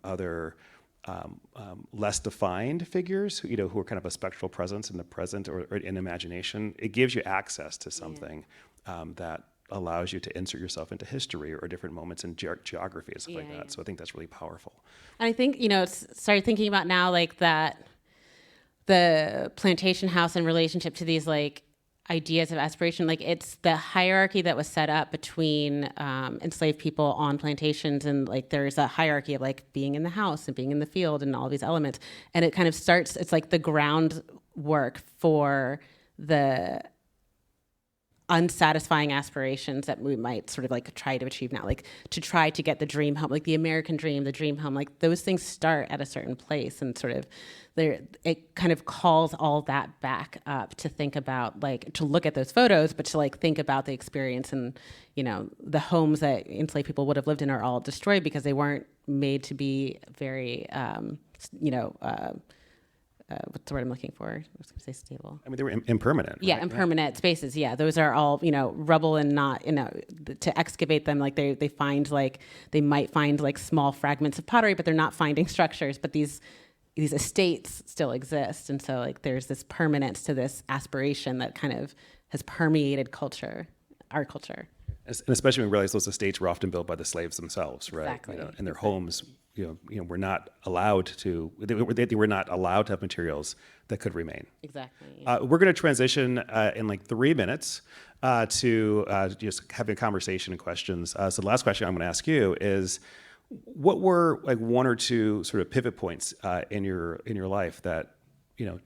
other less defined figures, who, you know, who are kind of a spectral presence in the present or in imagination, it gives you access to something that allows you to insert yourself into history or different moments in geography and stuff like that. So I think that's really powerful. And I think, you know, started thinking about now like that the plantation house in relationship to these like ideas of aspiration, like it's the hierarchy that was set up between enslaved people on plantations, and like there's a hierarchy of like being in the house and being in the field and all these elements, and it kind of starts, it's like the groundwork for the unsatisfying aspirations that we might sort of like try to achieve now, like to try to get the dream home, like the American dream, the dream home, like those things start at a certain place, and sort of it kind of calls all that back up to think about, like to look at those photos, but to like think about the experience. And you know, the homes that enslaved people would have lived in are all destroyed because they weren't made to be very you know, what's the word I'm looking for? I was going to say stable. I mean, they were impermanent. Yeah, right? impermanent spaces. Yeah, those are all, you know, rubble, and not, you know, to excavate them, like they find like, they might find like small fragments of pottery, but they're not finding structures. But these estates still exist. And so like there's this permanence to this aspiration that kind of has permeated culture, our culture. And especially when we realize those estates were often built by the slaves themselves, right? Exactly. You know, and their homes, you know, were not allowed to. They were not allowed to have materials that could remain. Exactly. Yeah. We're going to transition in like 3 minutes to just having a conversation and questions. So the last question I'm going to ask you is, what were like one or two sort of pivot points in your life that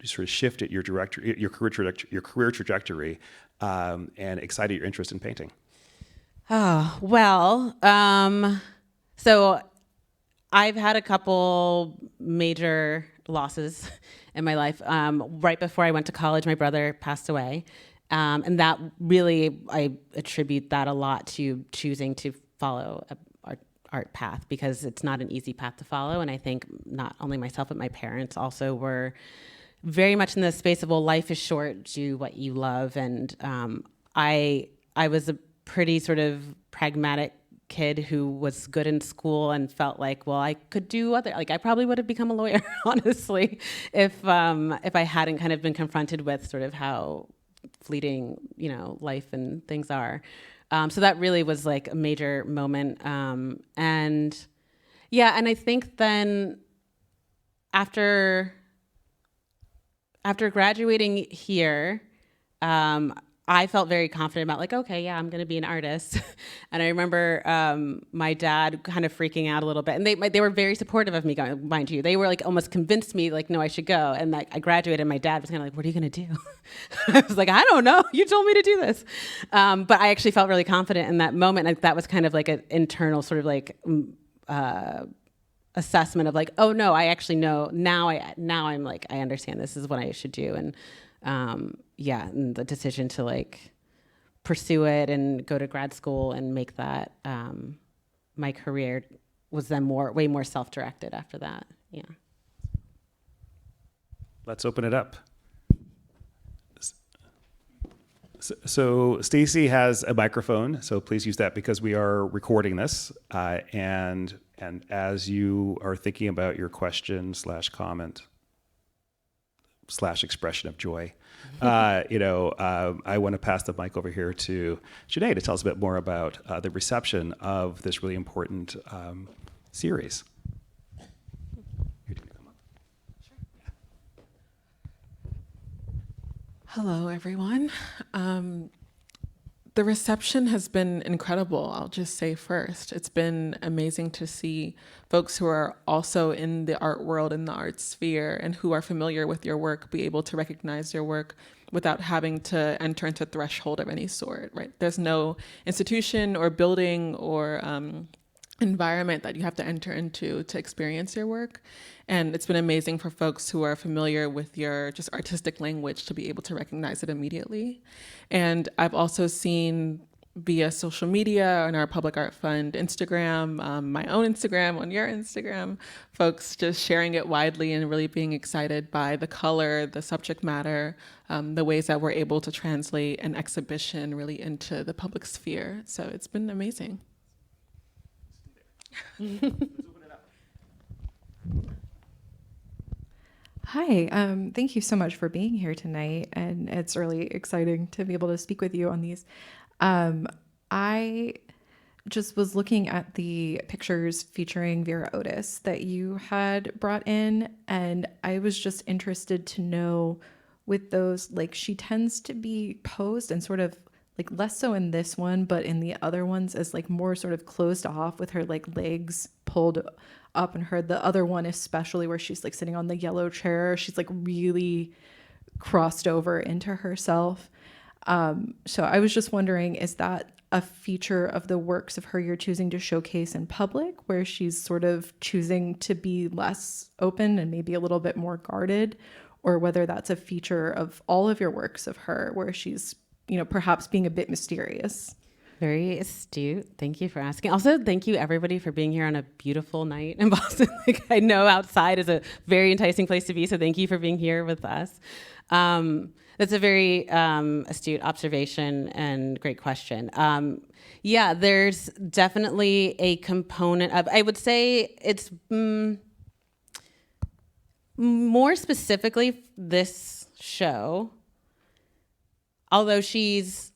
sort of shifted your career trajectory, and excited your interest in painting? Oh, well, so I've had a couple major losses in my life. Right before I went to college, my brother passed away. And that really, I attribute that a lot to choosing to follow a art path, because it's not an easy path to follow. And I think not only myself, but my parents also were very much in the space of, well, life is short, do what you love. And I was a pretty sort of pragmatic kid who was good in school and felt like, well, I could do I probably would have become a lawyer, honestly, if I hadn't kind of been confronted with sort of how fleeting, life and things are. So that really was like a major moment. And I think then after graduating here, I felt very confident about I'm going to be an artist. And I remember my dad kind of freaking out a little bit. And they were very supportive of me going, mind you. They were almost convinced me no, I should go. And I graduated and my dad was kind of what are you going to do? I was like, I don't know. You told me to do this. But I actually felt really confident in that moment. That was kind of like an internal sort of assessment of oh no, I actually know now. I'm I understand this is what I should do. And and the decision to pursue it and go to grad school and make that my career was then way more self-directed after that. Yeah. Let's open it up. So Stacy has a microphone, so please use that because we are recording this. And as you are thinking about your question / comment / expression of joy, I want to pass the mic over here to Jenée to tell us a bit more about the reception of this really important series. Hello, everyone. The reception has been incredible, I'll just say first. It's been amazing to see folks who are also in the art world, in the art sphere, and who are familiar with your work be able to recognize your work without having to enter into a threshold of any sort, right? There's no institution or building or environment that you have to enter into to experience your work. And it's been amazing for folks who are familiar with your just artistic language to be able to recognize it immediately. And I've also seen via social media on our Public Art Fund Instagram, my own Instagram, on your Instagram, folks just sharing it widely and really being excited by the color, the subject matter, the ways that we're able to translate an exhibition really into the public sphere. So it's been amazing. Hi, thank you so much for being here tonight, and it's really exciting to be able to speak with you on these. I just was looking at the pictures featuring Vera Otis that you had brought in, and I was just interested to know with those, she tends to be posed and sort of less so in this one, but in the other ones as more sort of closed off with her legs pulled up, and the other one especially where she's sitting on the yellow chair, she's really crossed over into herself. So I was just wondering, is that a feature of the works of her you're choosing to showcase in public, where she's sort of choosing to be less open and maybe a little bit more guarded, or whether that's a feature of all of your works of her where she's perhaps being a bit mysterious? Very astute. Thank you for asking. Also, thank you everybody for being here on a beautiful night in Boston. I know outside is a very enticing place to be, so thank you for being here with us. That's a very astute observation and great question. There's definitely a component of, I would say it's more specifically this show, although she's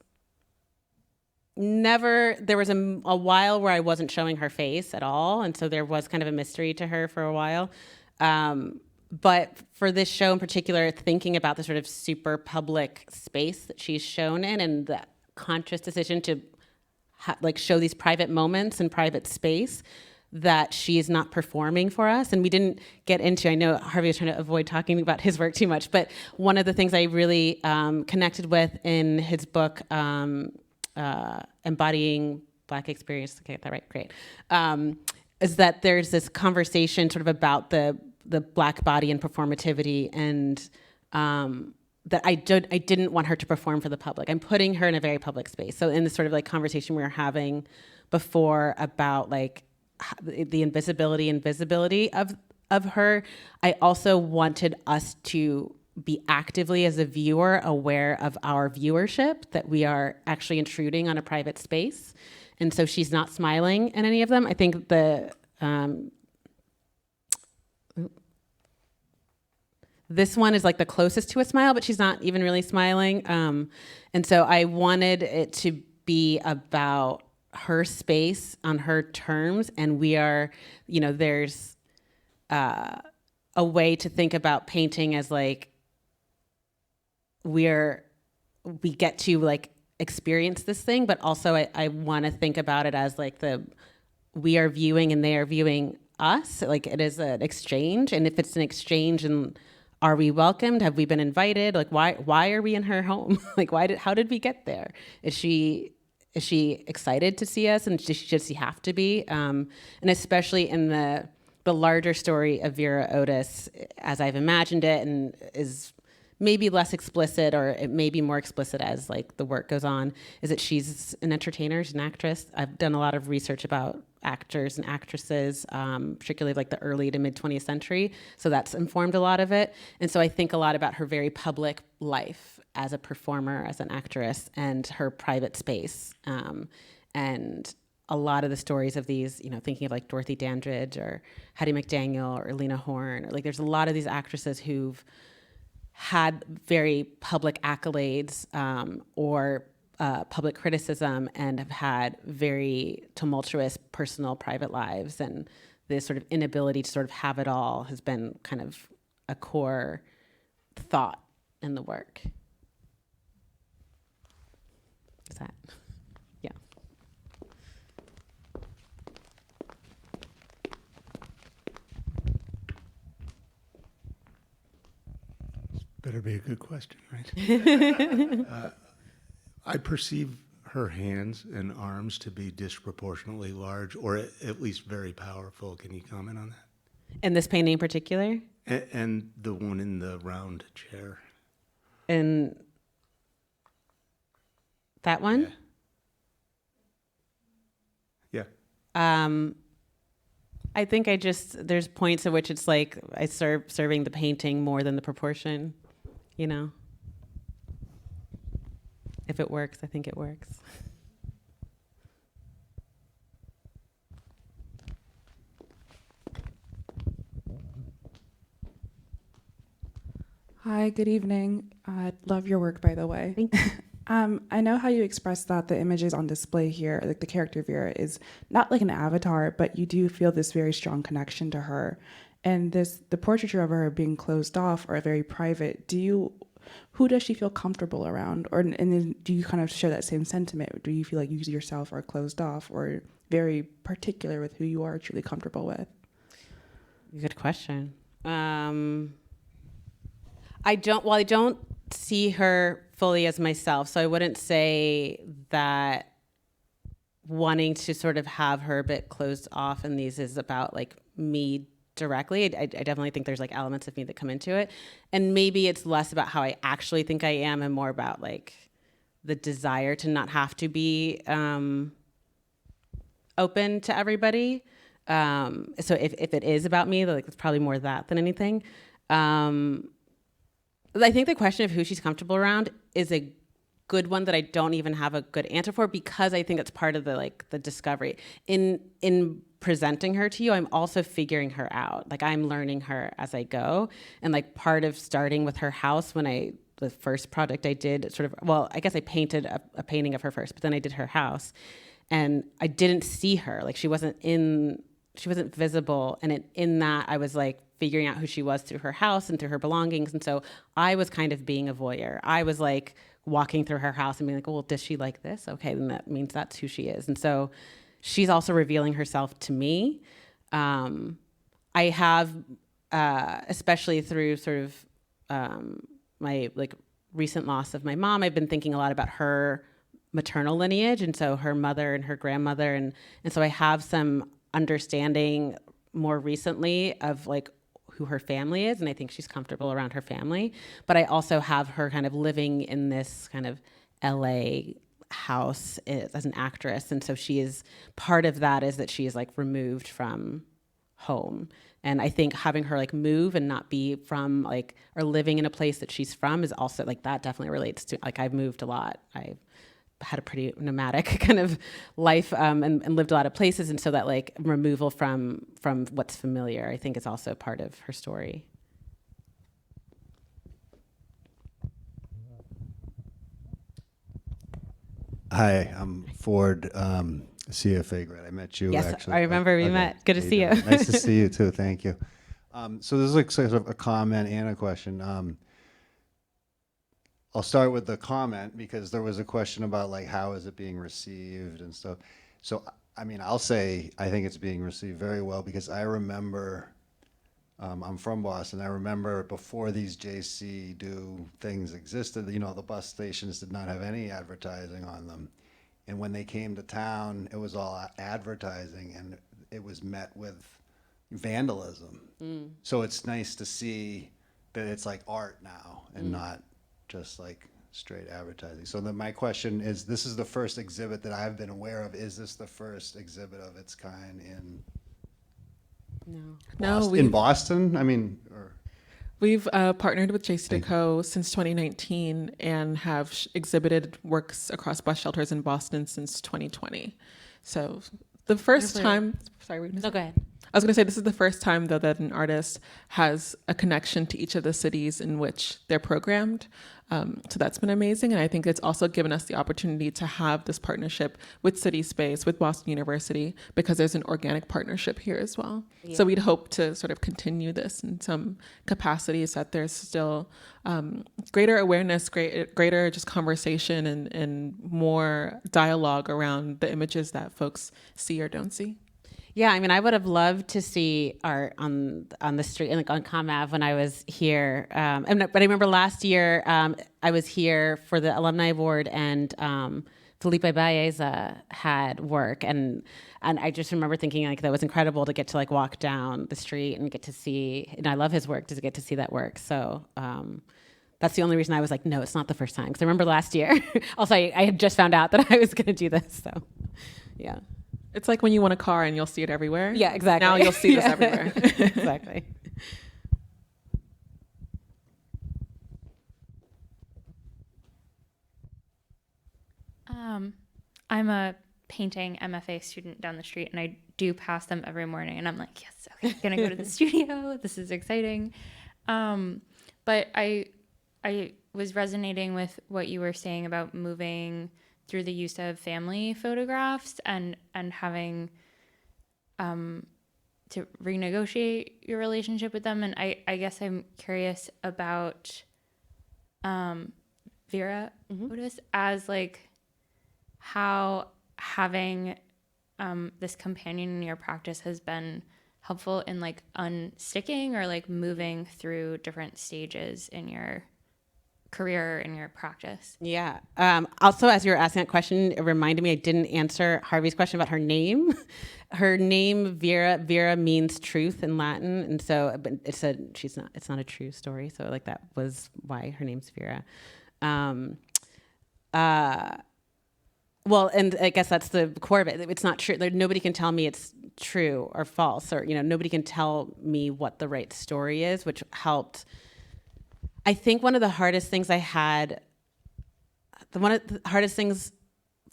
there was a while where I wasn't showing her face at all, and so there was kind of a mystery to her for a while. But for this show in particular, thinking about the sort of super public space that she's shown in, and the conscious decision to show these private moments in private space, that she is not performing for us. And we didn't get into, I know Harvey was trying to avoid talking about his work too much, but one of the things I really connected with in his book, Embodying Black Experience, okay, get that right, great, is that there's this conversation sort of about the Black body and performativity, and that I didn't want her to perform for the public. I'm putting her in a very public space. So in this sort of like conversation we were having before about like the invisibility and visibility of her, I also wanted us to be actively as a viewer aware of our viewership, that we are actually intruding on a private space. And so she's not smiling in any of them. I think this one is like the closest to a smile, but she's not even really smiling. And so I wanted it to be about her space on her terms. And we are, there's a way to think about painting as like, we get to like experience this thing, but also I want to think about it as like we are viewing and they are viewing us. Like it is an exchange. And if it's an exchange, and are we welcomed? Have we been invited? Like why are we in her home? Like how did we get there? Is she excited to see us, and does she have to be? And especially in the larger story of Vera Otis, as I've imagined it, and is maybe less explicit, or it may be more explicit as like the work goes on, is that she's an entertainer, she's an actress. I've done a lot of research about actors and actresses, particularly like the early to mid 20th century. So that's informed a lot of it. And so I think a lot about her very public life as a performer, as an actress, and her private space. And a lot of the stories of these, thinking of like Dorothy Dandridge or Hattie McDaniel or Lena Horne, or like there's a lot of these actresses who've had very public accolades or public criticism, and have had very tumultuous personal private lives, and this sort of inability to sort of have it all has been kind of a core thought in the work. Is that? Yeah. Better be a good question, right? I perceive her hands and arms to be disproportionately large, or at least very powerful. Can you comment on that? In this painting in particular? And the one in the round chair. In that one? Yeah. I think there's points at which it's like I serving the painting more than the proportion, If it works, I think it works. Hi, good evening. I love your work, by the way. Thank you. I know how you express that the images on display here, like the character Vera, is not like an avatar, but you do feel this very strong connection to her. And the portraiture of her being closed off or very private, who does she feel comfortable around? And then do you kind of share that same sentiment? Do you feel like you yourself are closed off or very particular with who you are truly comfortable with? Good question. I don't see her fully as myself, so I wouldn't say that wanting to sort of have her a bit closed off in these is about like me directly. I definitely think there's like elements of me that come into it, and maybe it's less about how I actually think I am and more about like the desire to not have to be open to everybody. So if it is about me, like it's probably more that than anything. I think the question of who she's comfortable around is a good one that I don't even have a good answer for, because I think it's part of the discovery. In presenting her to you, I'm also figuring her out. Like I'm learning her as I go. And like part of starting with her house, the first project I did I guess I painted a painting of her first, but then I did her house, and I didn't see her. Like she wasn't visible. And in that I was like figuring out who she was through her house and through her belongings. And so I was kind of being a voyeur. I was like walking through her house and being like, well, does she like this? Okay, then that means that's who she is. And so she's also revealing herself to me. I have, especially through sort of my like recent loss of my mom, I've been thinking a lot about her maternal lineage, and so her mother and her grandmother, and so I have some understanding more recently of like who her family is, and I think she's comfortable around her family. But I also have her kind of living in this kind of LA house as an actress, and so she is, part of that is that she is like removed from home. And I think having her like move and not be from like, or living in a place that she's from is also like, that definitely relates to, like, I've moved a lot. I've had a pretty nomadic kind of life, and lived a lot of places. And so that like removal from what's familiar, I think is also part of her story. Hi, I'm Ford, CFA grad. I met you. Yes, actually. I remember we met. Good to see you. Nice to see you too. Thank you. So this is like sort of a comment and a question. I'll start with the comment because there was a question about like how is it being received and stuff. So I mean, I'll say I think it's being received very well because I remember. I'm from Boston. I remember before these JC Do things existed, you know, the bus stations did not have any advertising on them. And when they came to town, it was all advertising, and it was met with vandalism. So it's nice to see that it's like art now and not just like straight advertising. So then my question is, this is the first exhibit that I've been aware of. Is this the first exhibit of its kind in in Boston? I mean, or We've partnered with JC since 2019 and have exhibited works across bus shelters in Boston since 2020. So the first time, sorry, No, go ahead. I was going to say, this is the first time, though, that an artist has a connection to each of the cities in which they're programmed. So that's been amazing. And I think it's also given us the opportunity to have this partnership with CitySpace, with Boston University, because there's an organic partnership here as well. Yeah. So we'd hope to sort of continue this in some capacities, that there's still greater awareness, greater just conversation and more dialogue around the images that folks see or don't see. Yeah, I mean, I would have loved to see art on the street, like on Com Ave when I was here. But I remember last year I was here for the Alumni Award, and Felipe Baeza had work, and I just remember thinking like that was incredible to get to like walk down the street and get to see. And I love his work, to get to see that work. So that's the only reason I was like, no, it's not the first time. Because I remember last year, also I had just found out that I was going to do this. So yeah. It's like when you want a car and you'll see it everywhere. Yeah, exactly. Now you'll see this everywhere. Exactly. I'm a painting MFA student down the street, and I do pass them every morning, and I'm like, yes, okay, gonna go to the studio. This is exciting. But I was resonating with what you were saying about moving through the use of family photographs and having to renegotiate your relationship with them. And I guess I'm curious about Vera Otis, as like how having this companion in your practice has been helpful in like unsticking or like moving through different stages in your career and your practice. Yeah. Also, as you were asking that question, it reminded me I didn't answer Harvey's question about her name. Her name, Vera means truth in Latin, and so but it's not a true story. So like that was why her name's Vera. Well, and I guess that's the core of it. It's not true. Nobody can tell me it's true or false, or nobody can tell me what the right story is, which helped. I think one of the hardest things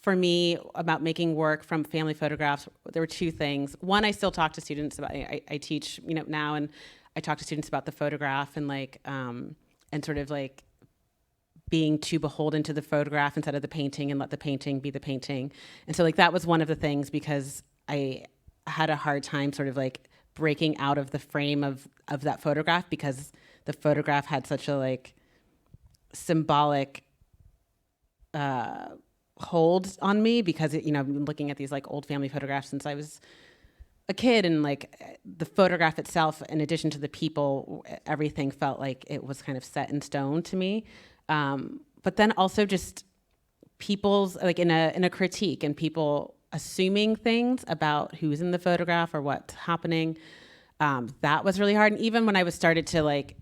for me about making work from family photographs, there were two things. One, I still talk to students about. I teach, now, and I talk to students about the photograph and like, and sort of like being too beholden to the photograph instead of the painting, and let the painting be the painting. And so like that was one of the things, because I had a hard time sort of like breaking out of the frame of that photograph, because the photograph had such a like symbolic hold on me because I've been looking at these like old family photographs since I was a kid, and like the photograph itself, in addition to the people, everything felt like it was kind of set in stone to me. But then also just people's like in a critique and people assuming things about who's in the photograph or what's happening. That was really hard. And even when I was started to like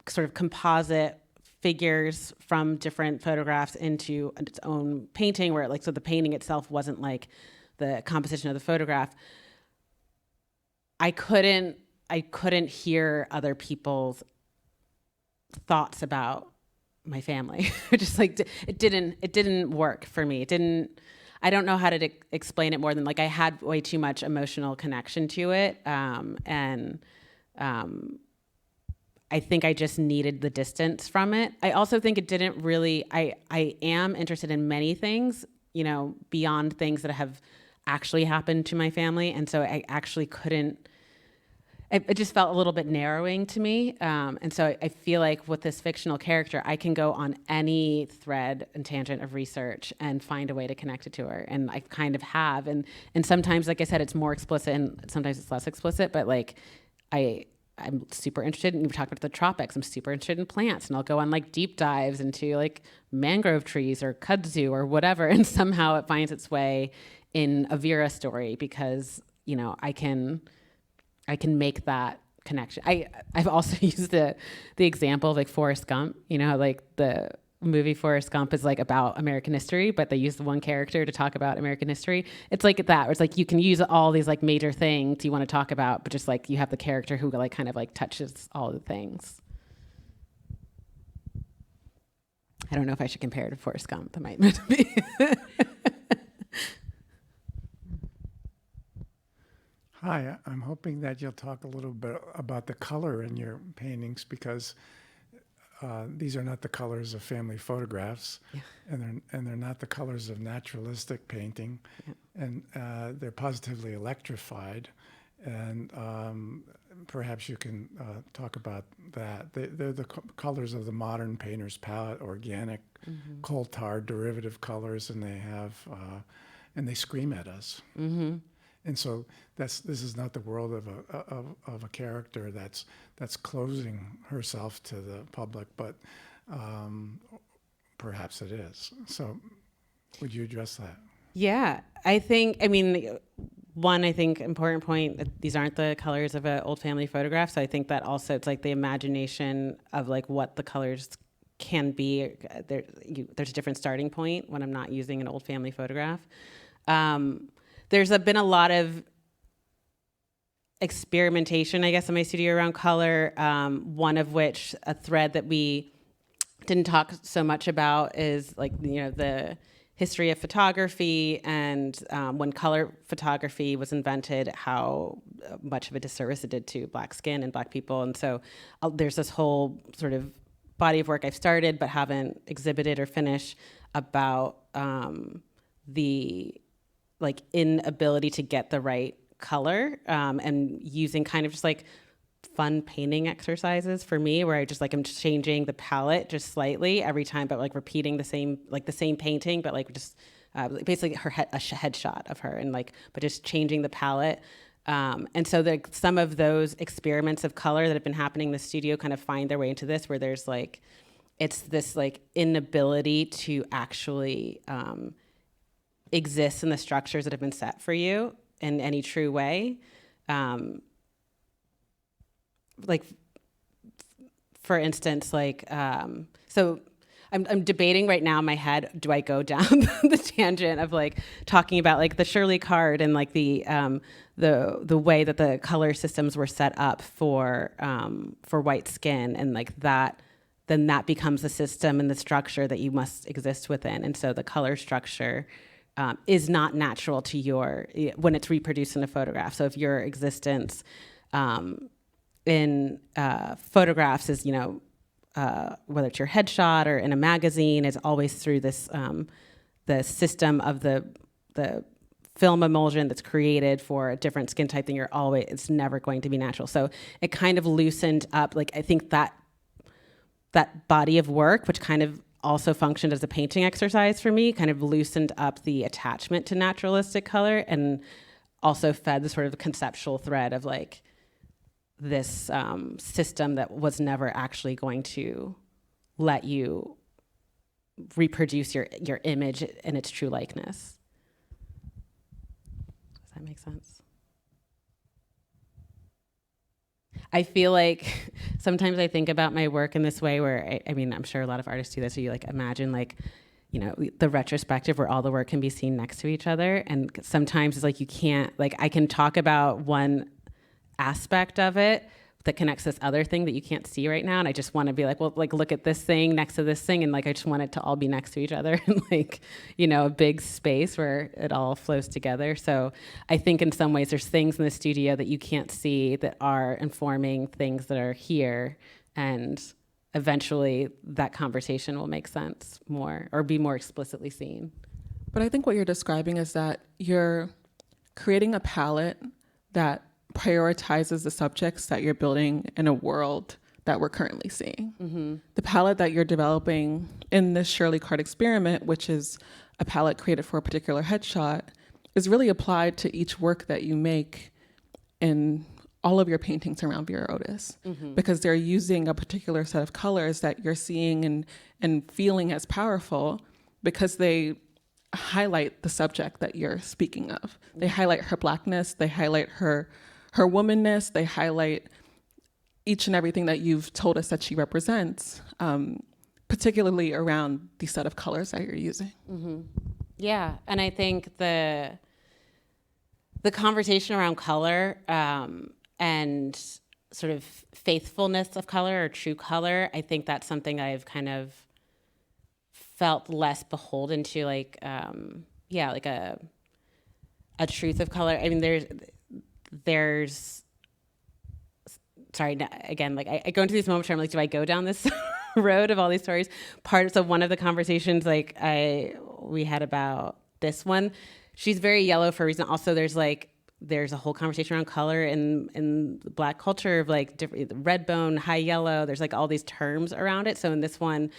sort of composite figures from different photographs into its own painting, where so the painting itself wasn't like the composition of the photograph, I couldn't hear other people's thoughts about my family. Just like it didn't work for me. I don't know how to explain it more than like I had way too much emotional connection to it, and I think I just needed the distance from it. I also think it didn't really. I am interested in many things, beyond things that have actually happened to my family, and so I actually couldn't. It just felt a little bit narrowing to me, and so I feel like with this fictional character, I can go on any thread and tangent of research and find a way to connect it to her, and I kind of have, and sometimes, like I said, it's more explicit, and sometimes it's less explicit, but like I'm super interested, and we talked about the tropics. I'm super interested in plants, and I'll go on like deep dives into like mangrove trees or kudzu or whatever, and somehow it finds its way in a Vera story because I can make that connection. I've also used the example of like Forrest Gump. Like the movie Forrest Gump is like about American history, but they use the one character to talk about American history. It's like that, where it's like you can use all these like major things you want to talk about, but just like you have the character who like kind of like touches all the things. I don't know if I should compare it to Forrest Gump. That might be. Hi, I'm hoping that you'll talk a little bit about the color in your paintings, because these are not the colors of family photographs, and they're not the colors of naturalistic painting, and they're positively electrified. And perhaps you can talk about that. They're the colors of the modern painter's palette, organic, coal tar derivative colors, and they have and they scream at us. And so this is not the world of a character that's closing herself to the public, but perhaps it is. So would you address that? Yeah, I think important point that these aren't the colors of an old family photograph. So I think that also it's like the imagination of like what the colors can be. There's a different starting point when I'm not using an old family photograph. There's been a lot of experimentation, I guess, in my studio around color, one of which, a thread that we didn't talk so much about, is like, the history of photography and when color photography was invented, how much of a disservice it did to Black skin and Black people. And so there's this whole sort of body of work I've started but haven't exhibited or finished about the like inability to get the right color, and using kind of just like fun painting exercises for me, where I just like I'm changing the palette just slightly every time, but like repeating the same painting, but like just basically a headshot of her, and like but just changing the palette. And so some of those experiments of color that have been happening in the studio kind of find their way into this, where there's like it's this like inability to actually exist in the structures that have been set for you in any true way. Like, for instance, like, so I'm debating right now in my head, do I go down the tangent of like talking about like the Shirley card and like the way that the color systems were set up for white skin, and like that, then that becomes the system and the structure that you must exist within. And so the color structure is not natural to when it's reproduced in a photograph. So if your existence in photographs is, whether it's your headshot or in a magazine, is always through this the system of the film emulsion that's created for a different skin type, then it's never going to be natural. So it kind of loosened up, like I think that body of work, which kind of also functioned as a painting exercise for me, kind of loosened up the attachment to naturalistic color, and also fed the sort of conceptual thread of like this system that was never actually going to let you reproduce your image in its true likeness. Does that make sense? I feel like sometimes I think about my work in this way where, I mean, I'm sure a lot of artists do this, so you like imagine like, you know, the retrospective where all the work can be seen next to each other. And sometimes it's like you can't, like I can talk about one aspect of it that connects this other thing that you can't see right now. And I just want to be like, well, like look at this thing next to this thing. And like, I just want it to all be next to each other in like, you know, a big space where it all flows together. So I think in some ways there's things in the studio that you can't see that are informing things that are here. And eventually that conversation will make sense more or be more explicitly seen. But I think what you're describing is that you're creating a palette that prioritizes the subjects that you're building in a world that we're currently seeing. Mm-hmm. The palette that you're developing in this Shirley card experiment, which is a palette created for a particular headshot, is really applied to each work that you make in all of your paintings around Vera Otis, because they're using a particular set of colors that you're seeing and feeling as powerful because they highlight the subject that you're speaking of. They highlight her Blackness, they highlight her womanness, they highlight each and everything that you've told us that she represents, particularly around the set of colors that you're using. Mm-hmm. Yeah, and I think the conversation around color and sort of faithfulness of color or true color, I think that's something I've kind of felt less beholden to, like, like a truth of color. I mean, there's sorry, again, like I go into these moments where I'm like, do I go down this road of all these stories? So one of the conversations like we had about this one, she's very yellow for a reason. Also, there's a whole conversation around color in Black culture of like different red bone, high yellow. There's like all these terms around it. So in this one,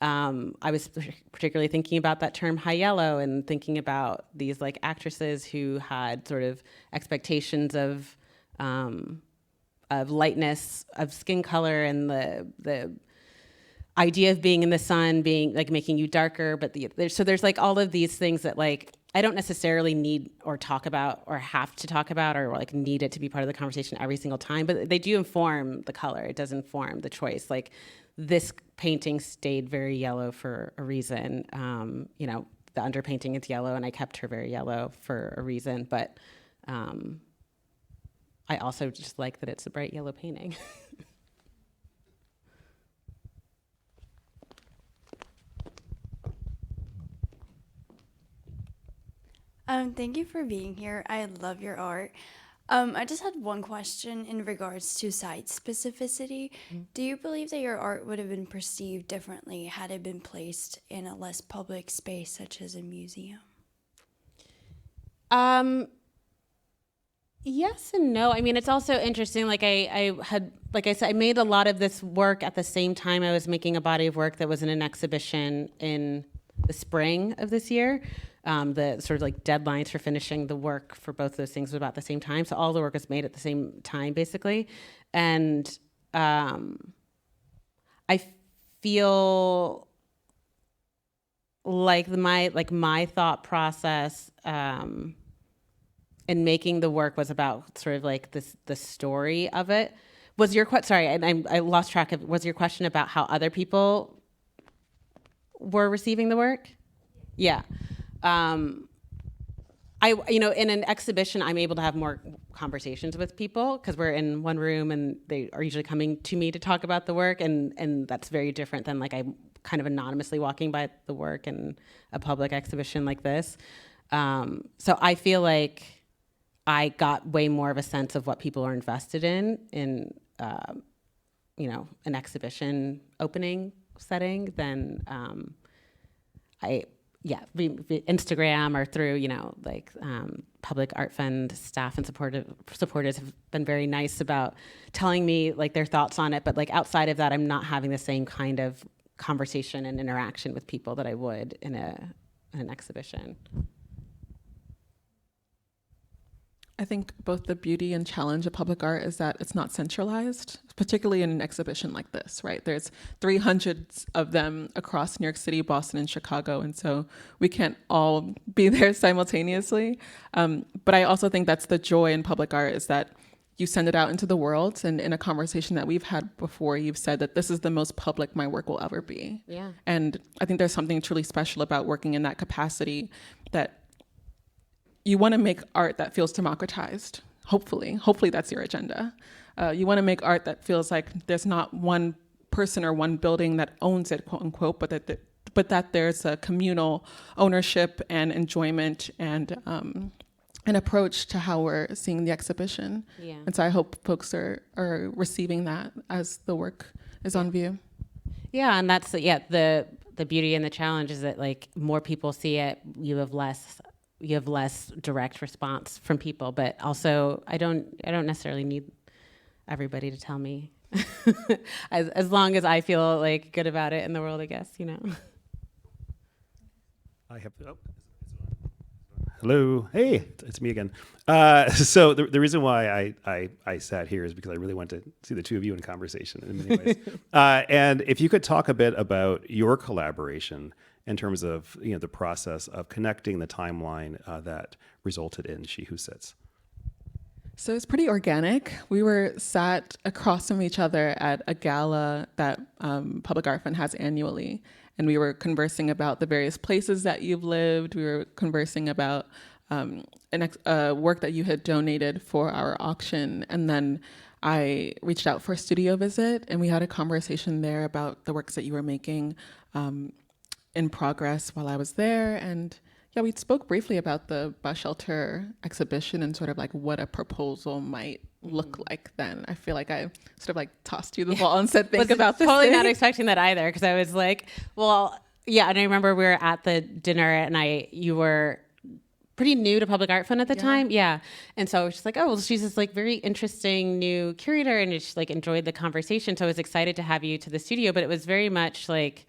I was particularly thinking about that term high yellow and thinking about these like actresses who had sort of expectations of lightness of skin color and the idea of being in the sun being like making you darker. But there's like all of these things that like I don't necessarily need or talk about or have to talk about or like need it to be part of the conversation every single time, but they do inform the color. It does inform the choice. Like this painting stayed very yellow for a reason. You know, the underpainting is yellow and I kept her very yellow for a reason, but I also just like that it's a bright yellow painting. Thank you for being here. I love your art. I just had one question in regards to site specificity. Do you believe that your art would have been perceived differently had it been placed in a less public space, such as a museum? Yes and no. I mean, it's also interesting. Like I said, I made a lot of this work at the same time I was making a body of work that was in an exhibition in the spring of this year. The sort of like deadlines for finishing the work for both of those things was about the same time. So all the work was made at the same time, basically. And I feel like my thought process in making the work was about sort of like the story of it. Was your sorry, and I lost track of. Was your question about how other people were receiving the work? Yeah. In an exhibition, I'm able to have more conversations with people because we're in one room and they are usually coming to me to talk about the work, and that's very different than like I'm kind of anonymously walking by the work in a public exhibition like this. So I feel like I got way more of a sense of what people are invested in an exhibition opening setting than Instagram or through, Public Art Fund staff and supporters have been very nice about telling me like their thoughts on it. But like outside of that, I'm not having the same kind of conversation and interaction with people that I would in an exhibition. I think both the beauty and challenge of public art is that it's not centralized, particularly in an exhibition like this, right? There's 300 of them across New York City, Boston, and Chicago, and so we can't all be there simultaneously. But I also think that's the joy in public art, is that you send it out into the world, and in a conversation that we've had before, you've said that this is the most public my work will ever be. Yeah. And I think there's something truly special about working in that capacity, that you want to make art that feels democratized. Hopefully that's your agenda. You want to make art that feels like there's not one person or one building that owns it, quote unquote, but that there's a communal ownership and enjoyment and an approach to how we're seeing the exhibition. Yeah. And so I hope folks are receiving that as the work is on view. Yeah, and that's the beauty and the challenge is that like more people see it, you have less direct response from people, but also I don't necessarily need everybody to tell me. as long as I feel like good about it in the world, I guess, you know. I have. Oh. Hello. Hey, it's me again. So the reason why I sat here is because I really want to see the two of you in conversation in many ways. And if you could talk a bit about your collaboration in terms of the process of connecting the timeline that resulted in She Who Sits. So it's pretty organic. We were sat across from each other at a gala that Public Art Fund has annually. And we were conversing about the various places that you've lived. We were conversing about work that you had donated for our auction. And then I reached out for a studio visit, and we had a conversation there about the works that you were making in progress while I was there. And yeah, we spoke briefly about the bus shelter exhibition and sort of like what a proposal might look like then. I feel like I sort of like tossed you the ball and said, think about this. Totally thing. not expecting that either, because I was like, well, yeah. And I remember we were at the dinner, and you were pretty new to Public Art Fund at the time. Yeah. And so I was just like, oh, well, she's this like very interesting new curator, and just like enjoyed the conversation. So I was excited to have you to the studio, but it was very much like,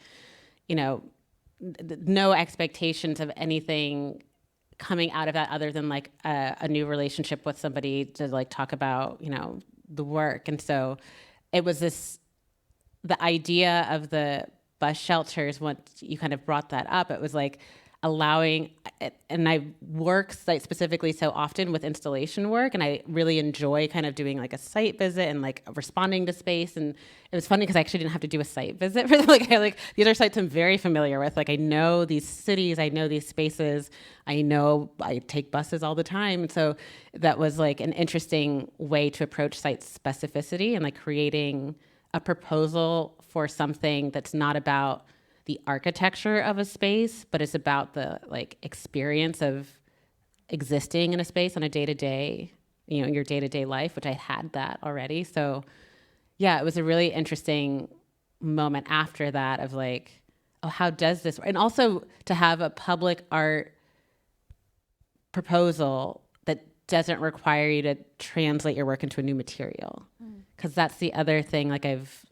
no expectations of anything coming out of that other than like a new relationship with somebody to like talk about, the work. And so it was the idea of the bus shelters, once you kind of brought that up, it was like allowing, and I work site specifically so often with installation work, and I really enjoy kind of doing like a site visit and like responding to space. And it was funny because I actually didn't have to do a site visit for them. These are sites I'm very familiar with. Like I know these cities, I know these spaces, I take buses all the time. And so that was like an interesting way to approach site specificity and like creating a proposal for something that's not about the architecture of a space, but it's about the like experience of existing in a space on a day-to-day, your day-to-day life, which I had that already. So yeah, it was a really interesting moment after that of like, oh, how does this, and also to have a public art proposal that doesn't require you to translate your work into a new material. Because that's the other thing, like I've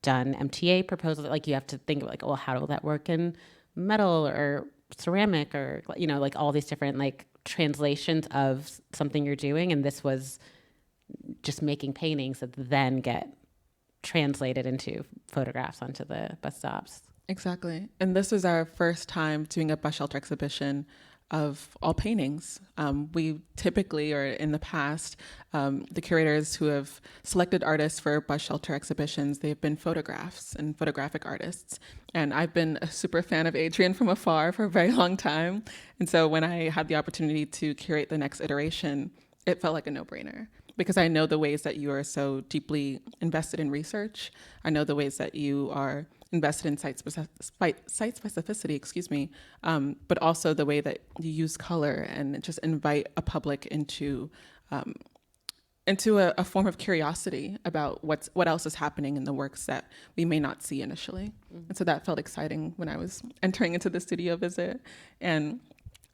done MTA proposals, like you have to think about like, well, how will that work in metal or ceramic or, like all these different like translations of something you're doing. And this was just making paintings that then get translated into photographs onto the bus stops. Exactly. And this was our first time doing a bus shelter exhibition of all paintings. We typically, or in the past, the curators who have selected artists for bus shelter exhibitions, they've been photographs and photographic artists. And I've been a super fan of Adrienne from afar for a very long time. And so when I had the opportunity to curate the next iteration, it felt like a no-brainer. Because I know the ways that you are so deeply invested in research. I know the ways that you are invested in site specificity, but also the way that you use color and just invite a public into a form of curiosity about what else is happening in the works that we may not see initially. And so that felt exciting when I was entering into the studio visit. And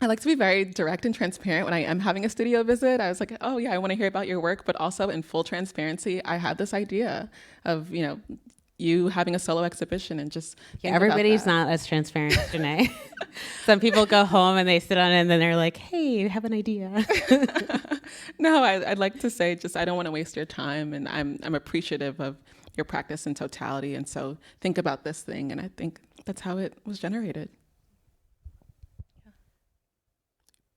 I like to be very direct and transparent when I am having a studio visit. I was like, oh yeah, I want to hear about your work, but also in full transparency, I had this idea of, you having a solo exhibition and just Yeah, think about everybody's that. not as transparent as Jenée. Some people go home and they sit on it and then they're like, hey, I have an idea. No, I'd like to say just I don't want to waste your time, and I'm appreciative of your practice in totality, and so think about this thing, and I think that's how it was generated.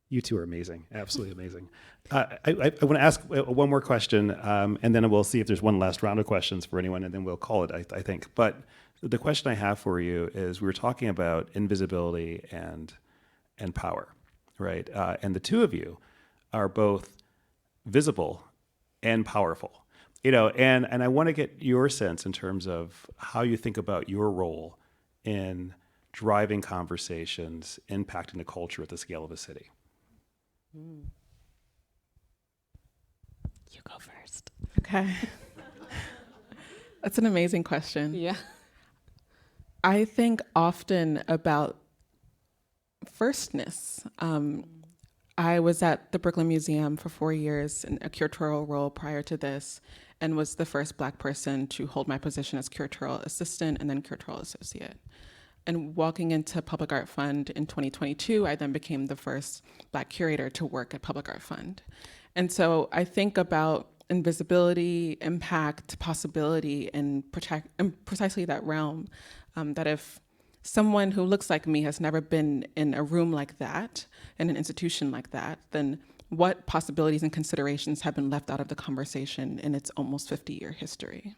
You two are amazing, absolutely amazing. I want to ask one more question, and then we'll see if there's one last round of questions for anyone, and then we'll call it, I think. But the question I have for you is, we were talking about invisibility and power, right? And the two of you are both visible and powerful, and I want to get your sense in terms of how you think about your role in driving conversations, impacting the culture at the scale of a city. You go first. Okay. That's an amazing question. Yeah. I think often about firstness. I was at the Brooklyn Museum for 4 years in a curatorial role prior to this, and was the first Black person to hold my position as curatorial assistant and then curatorial associate. And walking into Public Art Fund in 2022, I then became the first Black curator to work at Public Art Fund. And so I think about invisibility, impact, possibility in precisely that realm, that if someone who looks like me has never been in a room like that, in an institution like that, then what possibilities and considerations have been left out of the conversation in its almost 50-year history?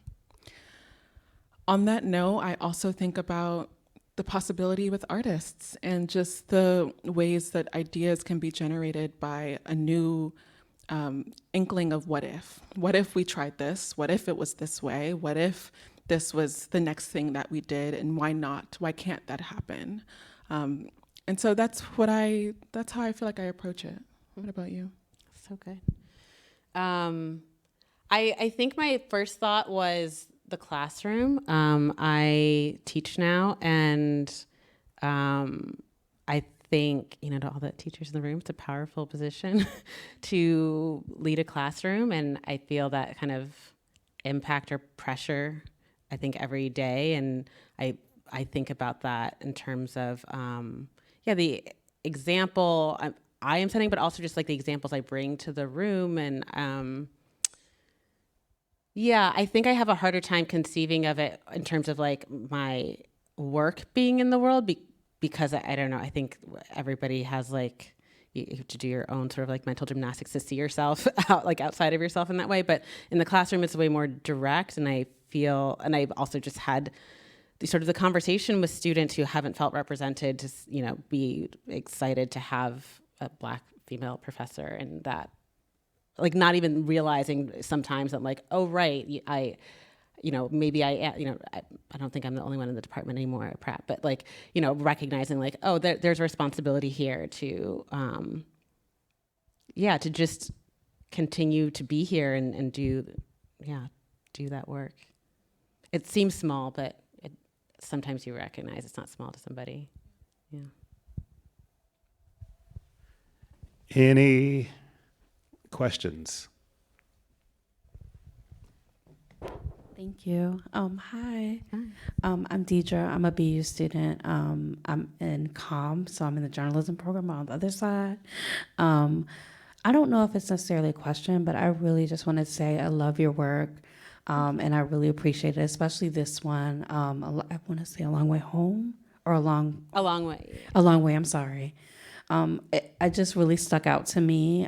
On that note, I also think about the possibility with artists and just the ways that ideas can be generated by a new inkling of what if. What if we tried this? What if it was this way? What if this was the next thing that we did, and why not? Why can't that happen? And so that's how I feel like I approach it. What about you? So good. I think my first thought was the classroom. I teach now, and I think, to all the teachers in the room, it's a powerful position to lead a classroom, and I feel that kind of impact or pressure, I think, every day, and I think about that in terms of the example I am setting, but also just like the examples I bring to the room, and I think I have a harder time conceiving of it in terms of like my work being in the world because I don't know. I think everybody has like, you have to do your own sort of like mental gymnastics to see yourself outside of yourself in that way. But in the classroom, it's way more direct. And I've also just had the conversation with students who haven't felt represented to, be excited to have a Black female professor, and that, like, not even realizing sometimes that, like, oh, right, maybe I don't think I'm the only one in the department anymore at Pratt, but like, recognizing like, oh, there's a responsibility here to just continue to be here and do that work. It seems small, but sometimes you recognize it's not small to somebody. Yeah. Any questions? Thank you. Hi. I'm Deidre. I'm a BU student. I'm in comm, so I'm in the journalism program on the other side. I don't know if it's necessarily a question, but I really just want to say I love your work, and I really appreciate it, especially this one. I want to say A Long Way Home, or A Long Way. A Long Way, I'm sorry. It just really stuck out to me,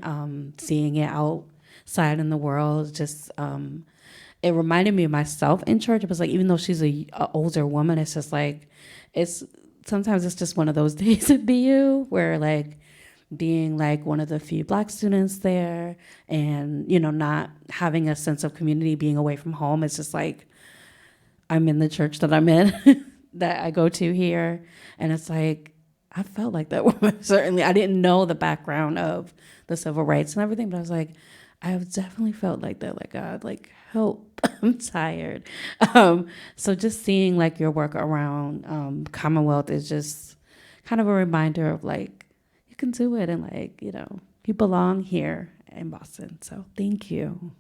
seeing it outside in the world. Just it reminded me of myself in church. It was like, even though she's a older woman, it's just like, sometimes it's just one of those days at BU where, like, being like one of the few Black students there, and not having a sense of community, being away from home. It's just like, I'm in the church that I'm in, that I go to here, and it's like, I felt like that woman. Certainly, I didn't know the background of the civil rights and everything, but I was like, I've definitely felt like that. Like, God, like, help! I'm tired. So just seeing like your work around Commonwealth is just kind of a reminder of like, you can do it, and like, you belong here in Boston. So thank you.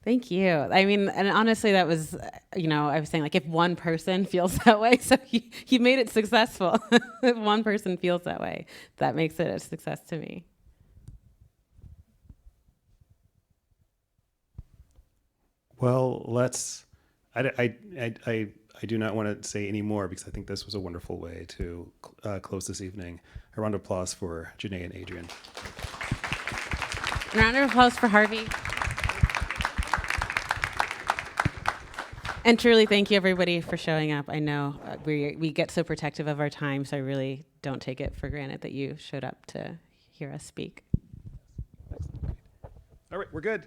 Thank you. I mean, and honestly, that was, I was saying, like, if one person feels that way, so you made it successful. If one person feels that way, that makes it a success to me. Well, I do not want to say any more because I think this was a wonderful way to close this evening. A round of applause for Jenée and Adrienne. A round of applause for Harvey. And truly, thank you, everybody, for showing up. I know we get so protective of our time, so I really don't take it for granted that you showed up to hear us speak. All right, we're good.